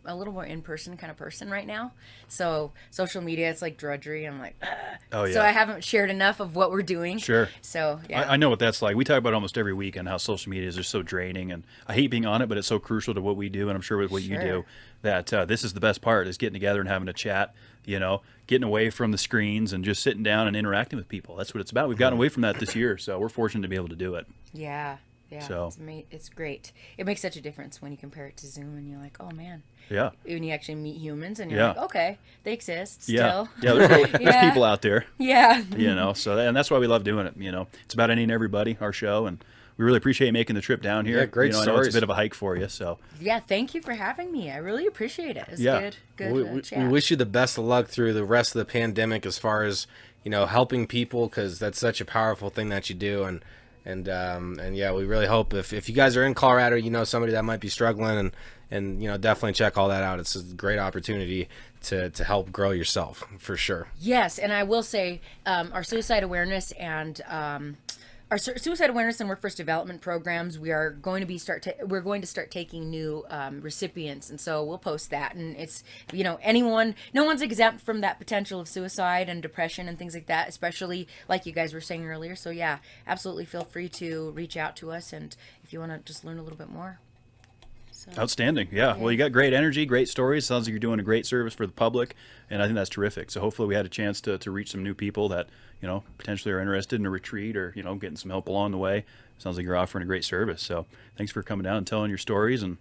Speaker 6: a little more in person kind of person right now. So social media, it's like drudgery. I'm like, ugh.
Speaker 4: Oh, yeah.
Speaker 6: So I haven't shared enough of what we're doing.
Speaker 4: Sure.
Speaker 6: So yeah.
Speaker 4: I know what that's like. We talk about it almost every week and how social media is just so draining, and I hate being on it, but it's so crucial to what we do, and I'm sure with what you
Speaker 6: Sure.
Speaker 4: do, that this is the best part, is getting together and having a chat, getting away from the screens and just sitting down and interacting with people. That's what it's about. We've gotten away from that this year, so we're fortunate to be able to do it.
Speaker 6: Yeah. Yeah.
Speaker 4: So-
Speaker 6: It's great. It makes such a difference when you compare it to Zoom and you're like, oh man.
Speaker 4: Yeah.
Speaker 6: When you actually meet humans and you're
Speaker 4: Yeah.
Speaker 6: like, okay, they exist
Speaker 4: Yeah.
Speaker 6: still.
Speaker 4: Yeah, there's
Speaker 6: Yeah.
Speaker 4: people out there,
Speaker 6: Yeah.
Speaker 4: and that's why we love doing it. It's about any and everybody, our show, and we really appreciate you making the trip down here.
Speaker 5: Yeah, great
Speaker 4: I know it's
Speaker 5: stories.
Speaker 4: a bit of a hike for you, so
Speaker 6: Yeah, thank you for having me. I really appreciate it. It's
Speaker 4: Yeah.
Speaker 6: good
Speaker 5: We
Speaker 6: chat.
Speaker 5: wish you the best of luck through the rest of the pandemic as far as helping people, because that's such a powerful thing that you do. And yeah, we really hope if you guys are in Colorado, somebody that might be struggling, and definitely check all that out. It's a great opportunity to help grow yourself, for sure.
Speaker 6: Yes, and I will say our suicide awareness and suicide awareness and workforce development programs, we're going to start taking new recipients, and so we'll post that. And it's no one's exempt from that potential of suicide and depression and things like that, especially like you guys were saying earlier. So yeah, absolutely feel free to reach out to us, and if you want to just learn a little bit more. So.
Speaker 4: outstanding. Yeah. Well, you got great energy, great stories. Sounds like you're doing a great service for the public, and I think that's terrific. So hopefully we had a chance to reach some new people that potentially are interested in a retreat, or getting some help along the way. Sounds like you're offering a great service. So thanks for coming down and telling your stories, and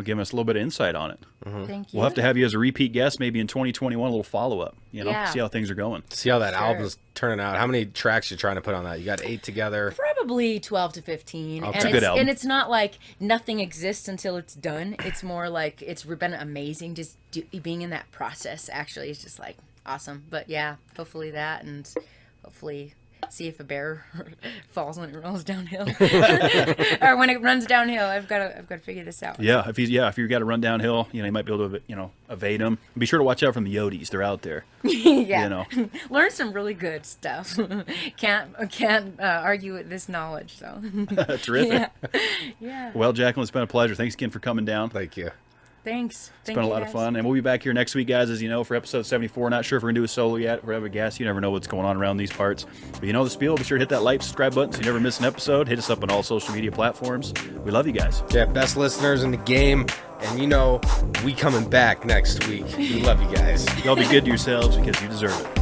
Speaker 4: giving us a little bit of insight on it.
Speaker 6: Thank you.
Speaker 4: We'll have to have you as a repeat guest maybe in 2021, a little follow-up,
Speaker 6: Yeah.
Speaker 4: see how things are going.
Speaker 5: See how that
Speaker 6: Sure.
Speaker 5: album's turning out. How many tracks you trying to put on that? You got 8 together.
Speaker 6: Probably 12 to 15.
Speaker 5: Okay.
Speaker 6: And
Speaker 5: It's a
Speaker 4: good album.
Speaker 6: And it's not like nothing exists until it's done. It's more like it's been amazing just being in that process. Actually, it's just like awesome. But yeah, hopefully that, and hopefully see if a bear falls when it rolls downhill or when it runs downhill. I've got to figure this out.
Speaker 4: Yeah, if you got to run downhill, you might be able to evade them. Be sure to watch out from the Yotes. They're out there.
Speaker 6: Yeah. Learn some really good stuff. Can't argue with this knowledge. So
Speaker 4: Terrific.
Speaker 6: yeah.
Speaker 4: Well, Jacqueline, it's been a pleasure. Thanks again for coming down.
Speaker 5: Thank you.
Speaker 6: Thanks.
Speaker 4: It's been a lot of fun, and we'll be back here next week, guys, as you know, for episode 74. Not sure if we're going to do a solo yet. If we have a guest. You never know what's going on around these parts. But the spiel. Be sure to hit that like, subscribe button so you never miss an episode. Hit us up on all social media platforms. We love you guys.
Speaker 5: Yeah, best listeners in the game. And we coming back next week. We love you guys.
Speaker 4: Y'all be good to yourselves because you deserve it.